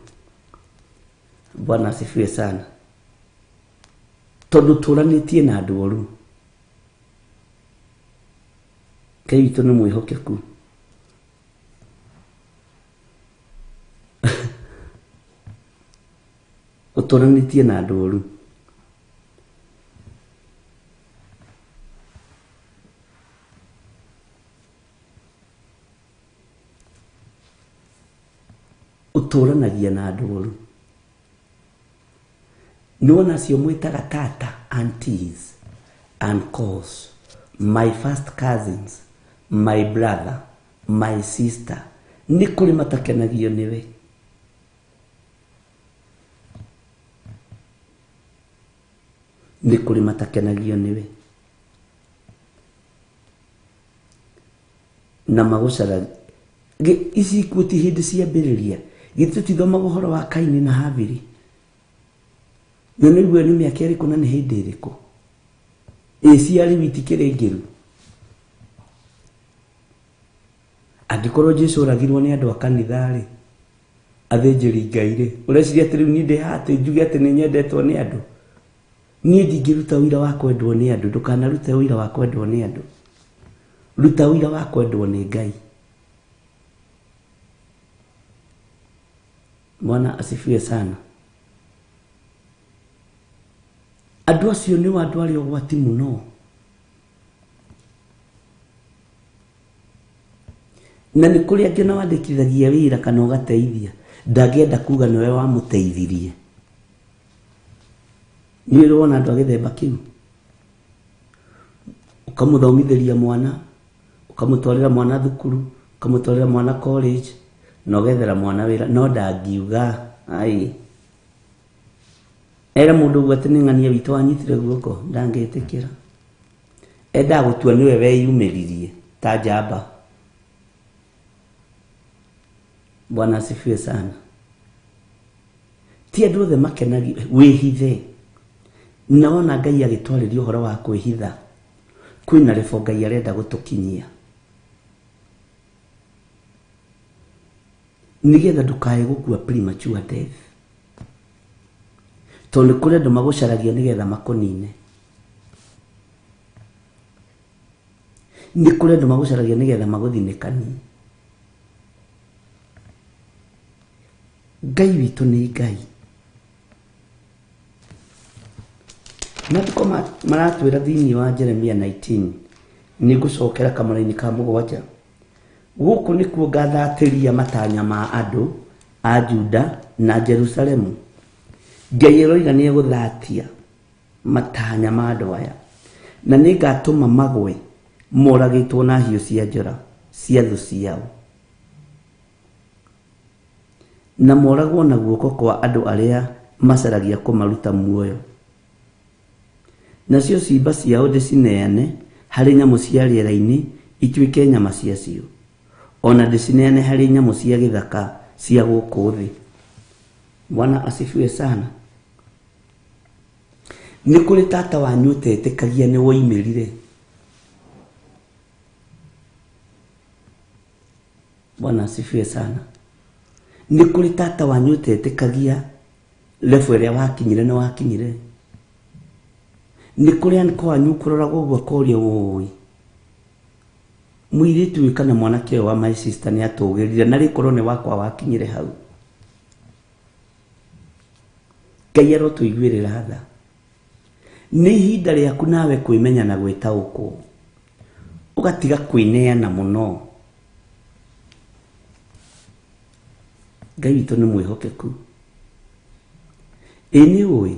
Bwana asifiwe sana. Tondu turanitie na andu oru Ngai witũ nĩ mwĩhokeku ũtũranĩtie na andũ oru ũtũranagia na andũ oru nĩwona acio mwĩtaga tata, aunties, uncles, my first cousins, my brother, my sister, nĩ kũrĩ matakenagio nĩwe. Nĩ kũrĩ matakenagio nĩwe na magũcaragia ici ikuũ ti hĩndĩ ciambĩrĩria gĩtũtithomagwo ũhoro wa Kaini na Habili na nĩguo nĩ mĩaka ĩrĩkũ na nĩ hĩndĩ ĩrĩkũ ciarĩ witikĩrĩ ngĩru angĩkorwo Jesũ oragirwo nĩ andũ a kanitha-rĩ athĩnjĩri Ngai rĩ ũreciria atĩ rĩu niĩ ndĩ haha atĩ njuge atĩ nĩ nyendetwo nĩ andũ niĩ ndingĩruta ũira wa kwendwo nĩ andũ ndũkanarute ũira wa kwendwo nĩ andũ ruta ũira wa kwendwo nĩ Ngai Bwana asifiwe sana. Andũ acio nĩ andũ arĩa ũgwati mũno. Na nĩ kũrĩ angĩ na wandĩkithagia wĩra kana ũgateithia, ndangĩenda kuga nĩwe wamũteithirie. Nĩ ũrona andũ agĩthemba kĩu. Ũkamũthomithĩria mwana, ũkamũtwarĩra mwana thukuru, ũkamũtwarĩra mwana college, na ũgethera mwana wĩra, no ndangiuga ai. Era mũndũ ũguo atĩ nĩ ng'ania witũ wanyitire guoko, ndangĩtĩkĩra. Enda gũtua nĩwe weyumĩririe ta njamba. Bwana asifiwe sana. Ti andũ othe makenagi wĩhithe. Naona Ngai agĩtwarĩria ũhoro wa kwĩhitha. Kwĩna rebo Ngai arenda gũtũkinyia. Nigetha ndũkae gũkua premature death. Tondũ kũrĩ andũ magũcaragia nigetha makũnine. Nĩ kũrĩ andũ magũcaragia nigetha magũthinĩkanie. Ngai witũ nĩ Ngai. Matukũ maratwĩra thĩinĩ wa Jeremia 19, nĩ ngũcokera kamũra-inĩ ka 7. Gũkũ nĩkuo ngathatĩria matanya ma andũ a Juda na Jerusalemu. Ngai eroiga nĩ egũthatia matanya ma andũ aya, na nĩ ngatũma magwe moragĩtwo na hiũ cia njora cia thũ ciao, na moragwo na guoko kwa andũ arĩa macaragia kũmaruta muoyo. Nacio ciimba ciao ndĩcineane harĩ nyamũ cia rĩera-inĩ ituĩke nyama ciacio, ona ndĩcineane harĩ nyamũ cia gĩthaka cia gũkũ thĩ. Bwana asifiwe sana. Nĩ kũrĩ tata wanyu ũtetĩkagia nĩ woimĩrire. Bwana asifiwe sana. Nĩ kũrĩ tata wanyu ũtetĩkagia level ĩrĩa wakinyire nĩ wakinyire. Nĩ kũrĩ anko wanyu kũroragwo ũguo kũria woi. Mũirĩtu wĩ kana mwanake wa my sister nĩ atũgĩrire na rĩkorwo nĩ wakwa wakinyire hau. Ngai arotũiguĩrĩra tha. Nĩ ihinda rĩaku nawe kwĩmenya na gwĩtaũkwo. Ũgatiga kwĩneana mũno. Ngai witũ nĩ mwĩhokeku. Ĩ nĩ ũĩ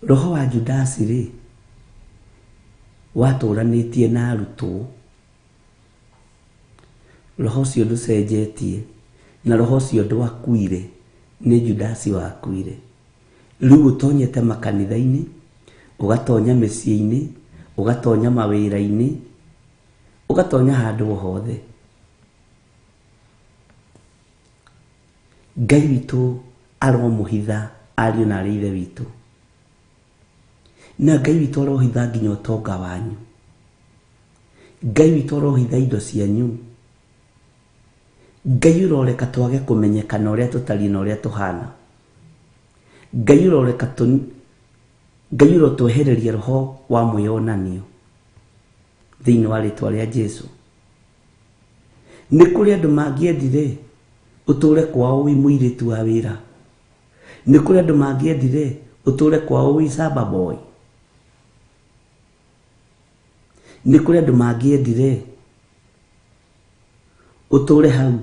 roho wa Judasi rĩ watũranĩtie na arutwo. Roho ũcio ndũcenjetie na roho ũcio ndwakuire, nĩ Judasi wakuire. Rĩu ũtonyete makanitha-inĩ, ũgatonya mĩciĩ-inĩ, ũgatonya mawĩra-inĩ, ũgatonya handũ hothe. Ngai witũ aromũhitha ariũ na arĩ ithe witũ. Na Ngai witũ arohitha nginya ũtonga wanyu. Ngai witũ arohitha indo cianyu. Ngai ũroreka twage kũmenyekana ũrĩa tũtariĩ na ũrĩa tũhana. Ngai ũroreka Ngai ũrotwehereria roho wa mwĩonanio thĩinĩ wa rĩtwa rĩa Jesũ. Nĩ kũrĩ andũ mangĩendire ũtũre kwao wĩ mũirĩtu wa wĩra. Nĩ kũrĩ andũ mangĩendire ũtũre kwao wĩ samba boy. Nĩ kũrĩ andũ mangĩendire ũtũre hau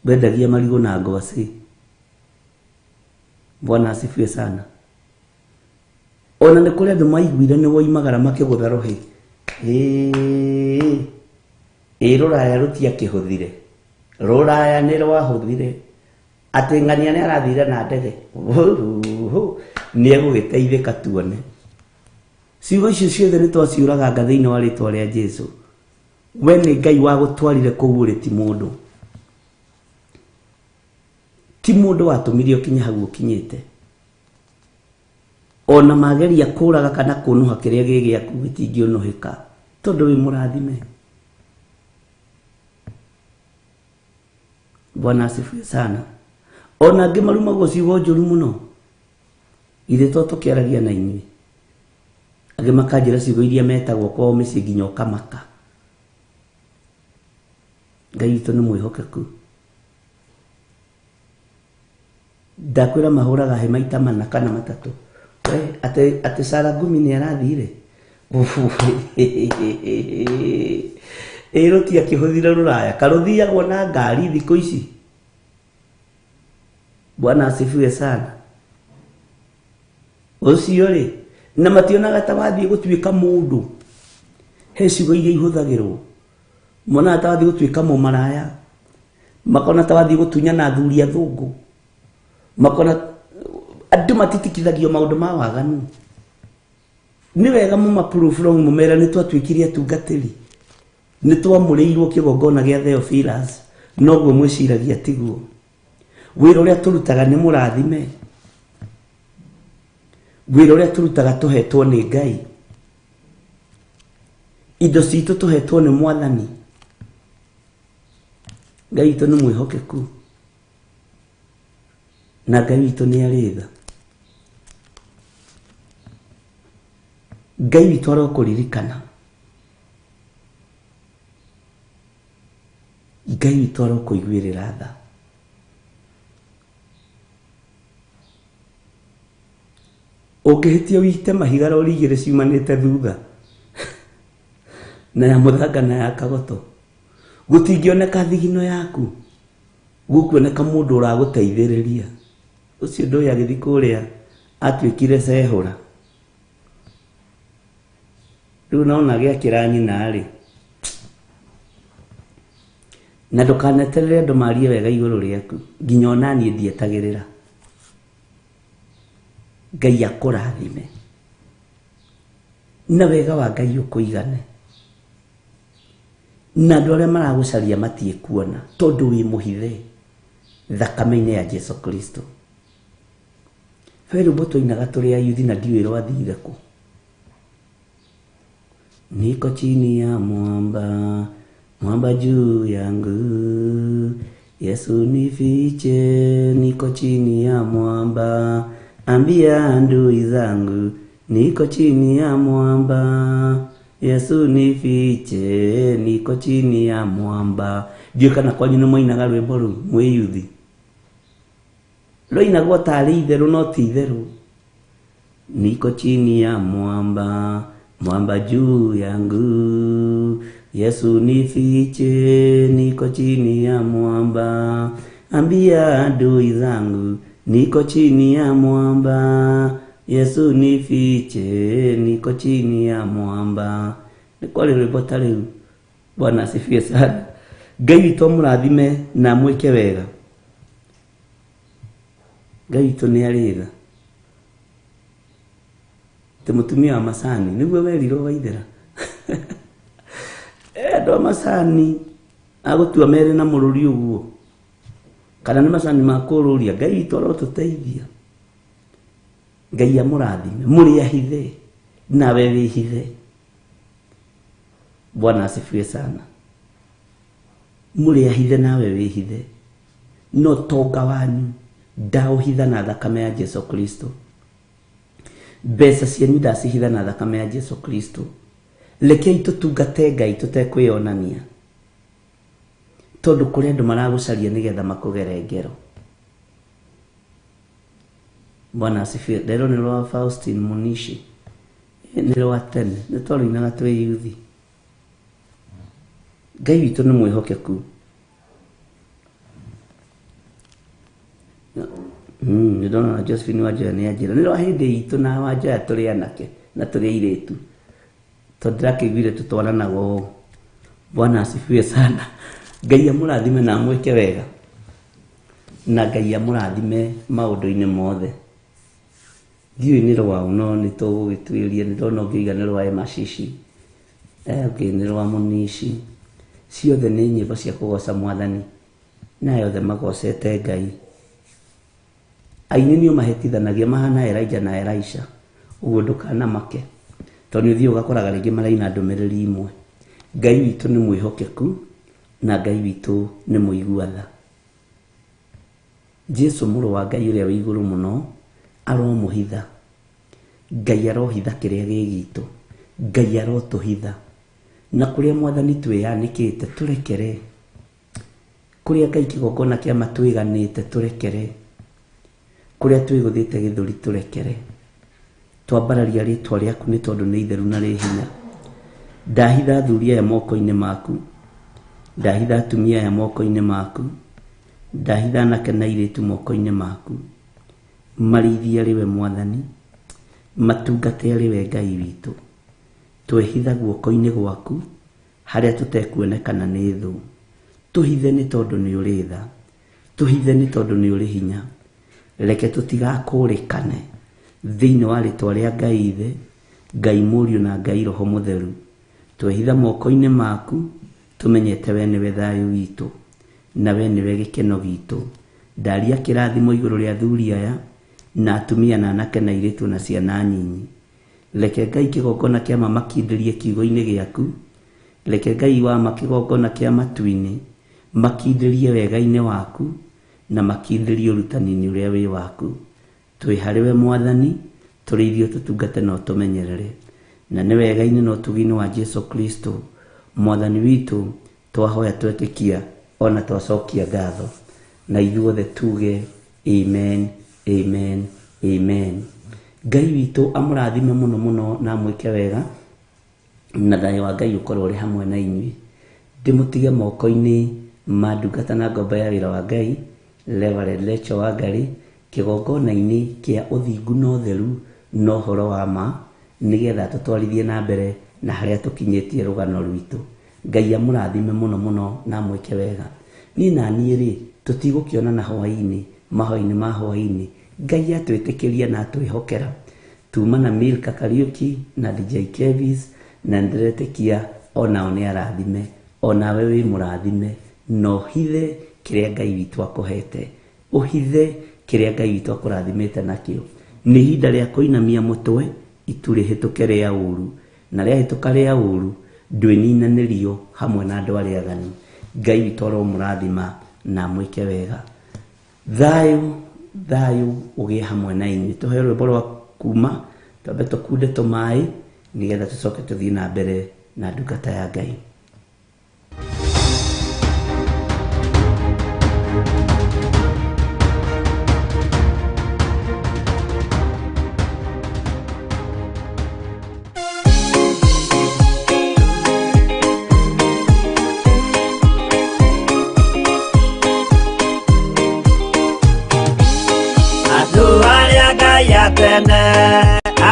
wendagia marigũ na ngwacĩ. Bwana asifiwe sana. Ona nĩ kũrĩ andũ maiguire nĩ woimagara makĩgũtha rohi. Rũraya rũtiakĩhũthire. Rũraya nĩ rwahũthire. Atĩ ng'ania nĩ arathire na ndege. Nĩ egũgĩteithĩka tuone. Ciugo icio ciothe nĩ twaciũraga thĩinĩ wa rĩtwa rĩa Jesũ. We nĩ Ngai wa gũtwarire kũu ũrĩ ti mũndũ. Ti mũndũ watũmire ũkinye hau ũkinyĩte. Ona mageria kũraga kana kũnũha kĩrĩa gĩgĩaku gĩtingĩũnũhĩka tondũ wĩ mũrathime. Bwana asifiwe sana. Ona angĩ marumagwo ciugo njũru mũno. Ithe to tũkĩaragia na inyuĩ. Angĩ makanjĩra ciugo iria metagwo kwao mĩciĩ nginya ũkamaka. Ngai witũ nĩ mwĩhokeku. Ndakwĩra mahũraga he maita mana kana matatũ. Atĩ Sarah Ngumi nĩ arathire. Ĩro ti akĩhũthĩra rũraya. Karũthiagwo na ngari thikũ ici. Bwana asifiwe sana. Ũcio rĩ, na mationaga ta wathiĩ gũtuĩka mũndũ. He ciugo iria ihũthagĩrwo. Mona ta wathiĩ gũtuĩka mũmaraya. Makona ta wathiĩ gũtunyana athuri athũngũ. Makona andũ matitikithagio maũndũ ma waganu. Nĩ wega mũmaproof wrong mũmera nĩ twatuĩkire atungatĩri. Nĩ twamũrĩirwo kĩgongona gĩa Theophilus. Noguo mwĩciragia tiguo. Wĩra ũrĩa tũrutaga nĩ mũrathime. Wĩra ũrĩa tũrutaga tũhetwo nĩ Ngai. Indo citũ tũhetwo nĩ Mwathani. Ngai witũ nĩ mwĩhokeku. Na Ngai witũ nĩ arĩ tha. Ngai witũ arokũririkana. Ngai witũ arokũiguĩrĩra tha. Ũngĩhĩtia wĩite mahiga rori igĩrĩ ciumanĩte thutha na ya mũthanga na ya kagoto, gũtingĩoneka thigino yaku, gũkuoneka mũndũ ũragũteithĩrĩria. Ũcio ndũĩ agĩthiĩ kũrĩa atuĩkire cehũra. Rĩu naona gĩakĩra nyina rĩ, na ndũkaneterere andũ marie wega igũrũ rĩaku, nginya ona niĩ ndietagĩrĩra. Ngai akũrathime. Na wega wa Ngai ũkũigane. Na andũ arĩa maragũcaria matiĩkuona tondũ wĩ mũhithe thakame-inĩ ya Jesu Kristo. Fero boto inaga tũrĩ ayuthi na ndiũĩ rwathire kũ. Niko chini ya mwamba, mwamba juu yangu. Yesu nifiche, niko chini ya mwamba. Ambia adui zangu, niko chini ya mwamba. Yesu nifiche, niko chini ya mwamba. Ndiyo kana kwanyu nĩ mwainaga rwĩmbo rũu mwĩyuthi. Rũinagwo tarĩ itherũ no ti itherũ. Niko chini ya mwamba, mwamba juu yangu. Yesu nifiche, niko chini ya mwamba. Ambia adui zangu, niko chini ya mwamba. Yesu nifiche, niko chini ya mwamba. Nĩ kwarĩ rwĩmbo ta rĩu. Bwana asifiwe sana. Ngai witũ amũrathime na mwĩke wega. Ngai witũ nĩ arĩ tha. Te mũtumia wa macani nĩguo werirwo waithera. Andũ a macani agũtua merĩ na mũrũri ũguo. Kana nĩ macani ma kũrũria. Ngai witũ arotũteithia. Ngai amũrathime. Mũrĩ ahithe nawe wĩhithe. Bwana asifiwe sana. Mũrĩ ahithe nawe wĩhithe. No tonga wanyu ndaũhitha na thakame ya Jesu Kristo. Mbeca cianyu ndacihitha na thakame ya Jesu Kristo. Rekei tũtungate Ngai tũtekwĩonania. Tondũ kũrĩ andũ maragũcaria nĩgetha makũgere ngero. Bwana asifiwe. Lero nĩ rwa Faustin Munishi. Nĩ rwa tene. Nĩ twarĩinaga twĩ yuthi. Ngai witũ nĩ mwĩhokeku. Nĩndona Josephine Wanjoya nĩ anjĩra nĩ rwa hĩndĩ itũ na Wanjoya tũrĩ anake na tũrĩ airĩtu. Tondũ ndakĩiguire tũtwaranaga ũũ. Bwana asifiwe sana. Ngai amũrathime na mwĩke wega. Na Ngai amũrathime maũndũ-inĩ mothe. Ndiũĩ nĩ rwao no nĩ tũgũgĩtuĩria. Nĩndona ũngĩiga nĩ rwa Mashishi. Ũngĩ nĩ rwa Munishi. Ciothe nĩ nyĩmbo cia kũgoca Mwathani. Na yothe magocete Ngai. Aini nĩo mahĩtithanagia mahana Elijah na Elisha. Ũguo ndũkanamake. Tondũ nĩũthiĩ ũgakoraga rĩngĩ maraina ndũmĩrĩri imwe. Ngai witũ nĩ mwĩhokeku na Ngai witũ nĩ mũigua tha. Jesu mũrũ wa Ngai ũrĩa wĩ igũrũ mũno aromũhitha. Ngai arohitha kĩrĩa gĩ gitũ. Ngai arotũhitha. Na kũrĩa Mwathani twĩyanĩkĩte tũrekere. kuria Ngai kigongona kia matwiganite turekere, kuria twiguthite githuri turekere, twambararia ritwa riaku ni tondu ni itheru na ri hinya. Ndahitha athuri aya moko-ini maku, ndahitha atumia aya moko-ini maku, ndahitha anake na airitu moko-ini maku, marithia riwe Mwathani, matungate riwe Ngai witu. Twehitha guoko-ini gwaku haria tutekuonekana ni thu, tuhithe ni tondu ni uri tha, tuhithe ni tondu ni uri hinya. Reke tutigakũrĩkane thĩinĩ wa rĩtwa rĩa Ngai Ithe, Ngai Mũriũ na Ngai Roho Mũtheru. Twehitha moko-ini maku, tumenyete we niwe thayũ witũ, na we niwe gĩkeno gitũ. Ndaria kĩrathimo igũrũ rĩa athuri aya na atumia na anake na airĩtu na ciana nyinyi. Reke Ngai kĩgongona kĩa makindĩrie kiugo-inĩ gĩaku, reke Ngai wa makĩgongona kĩa matu-inĩ makindĩrie wega-inĩ waku na makindĩrie ũrutani-inĩ ũrĩa wĩ waku. Twĩ harĩwe Mwathani, tũrĩ ithuĩ tũtungate na ũtũmenyerere, na nĩ wega-inĩ na ũtugi-inĩ wa Jesu Kristo Mwathani witũ twahoya twetĩkia ona twacokia ngatho, na ithuothe tuge amen, amen, amen. Ngai witũ amũrathime mũno mũno na amwĩke wega, na thayũ wa Ngai ũkorwo ũrĩ hamwe na inyuĩ. Ndĩmũtige moko-inĩ ma ndungata na ngombo ya wĩra wa Ngai Reverend Rachel Wangari, kĩgongona-inĩ kĩa ũthingu na ũtheru na ũhoro wa ma, nĩgetha tũtwarithie na mbere na harĩa tũkinyĩtie rũgano rwitũ. Ngai amũrathime mũno mũno na amwĩke wega. Niĩ na niĩ rĩ, tũtigũkĩonana hwaĩ-inĩ, mahoya-inĩ ma hwaĩ-inĩ. Ngai atwĩtĩkĩria na atwĩhokera. Tuma na Milka Kariuki na DJ Kevis, na ndĩretĩkia onao nĩ arathime, onawe wĩ mũrathime, na ũhithe kĩrĩa Ngai witũ akũhete, ũhithe kĩrĩa Ngai witũ akũrathimĩte nakĩo. Nĩ ihinda rĩa kũinamia mũtwe, itu rĩhĩtũke rĩa ũru, na rĩahĩtũka rĩa ũru ndwĩninanĩrio hamwe na andũ arĩa aganu. Ngai witũ aromũrathima na amwĩke wega. Thayũ, thayũ ũgĩe hamwe na inyuĩ. Tũheo rwĩmbo rwa kuma, twambe tũkunde tũmaĩ nĩgetha tũcoke tũthiĩ na mbere na ndungata ya Ngai.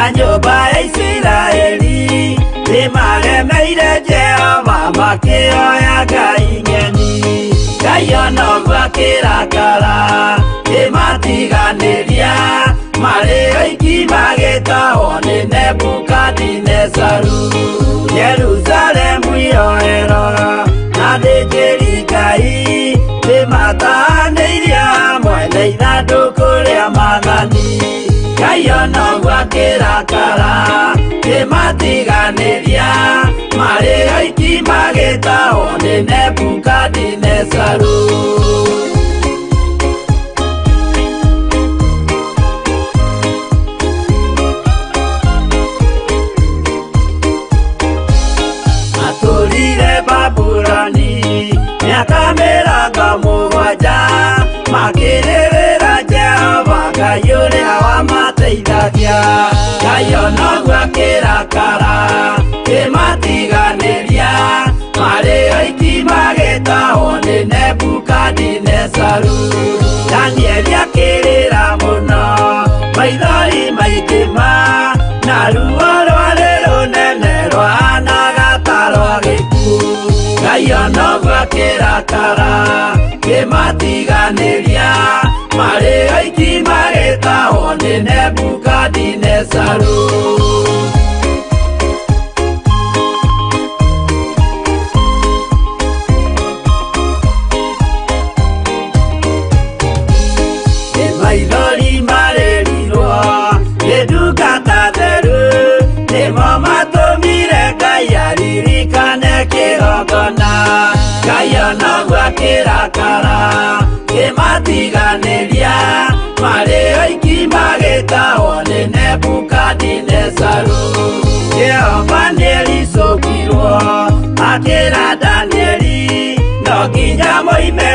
Anyumba ya Isiraeli nimaremeire Jehova makĩoya Ngai ng'eni. Ngai onoguo akĩrakara nĩmatiganĩria, marĩ oiki magĩtahwo nĩ Nebukadinezaru. Jerusalemu iroero na thĩnjĩri Ngai nĩmatahanĩirie hamwe na ithandũkũ rĩa Mwathani. Ngai onoguo akĩrakara nĩmatiganĩria, marĩ oiki magĩtahwo nĩ Nebukadinezaru. Atũrire Babuloni mĩaka mĩrongo mũgwanja, makĩrĩrĩra Jehova Ngai ũrĩa wamateithagia. Ngai onoguo akĩrakara nĩmatiganĩria, marĩ oiki magĩtahwo nĩ Nebukadinezaru. Danieli akĩrĩra mũno, maithori maikĩma, na ruo rwarĩ rũnene rwahanaga ta rwa gĩkuũ. Ngai onoguo akĩrakara nĩmatiganĩria, marĩ oiki magĩtahwo nĩ Nebukadinezaru. Maithori marĩrirwo nĩ ndungata theru, nĩmo matũmire Ngai aririkane kĩgongona. Ngai onoguo akĩrakara nĩmatiganĩria, marĩ oiki magĩtahwo nĩ Nebukadinezaru. Jehova nĩericũkirwo akĩra Danieli, no nginya moime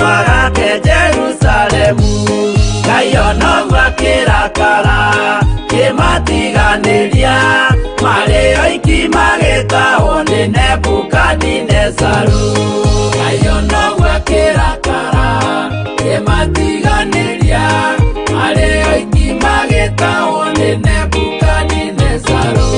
magake Jerusalemu kayono gwakirakara kimatiganiria mari oiki magitahwo ni Nebukadinezaru kayono gwakirakara kimatiganiria mari oiki magitahwo ni Nebukadinezaru.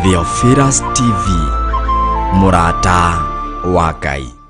Theophilus TV, Murata wa Ngai.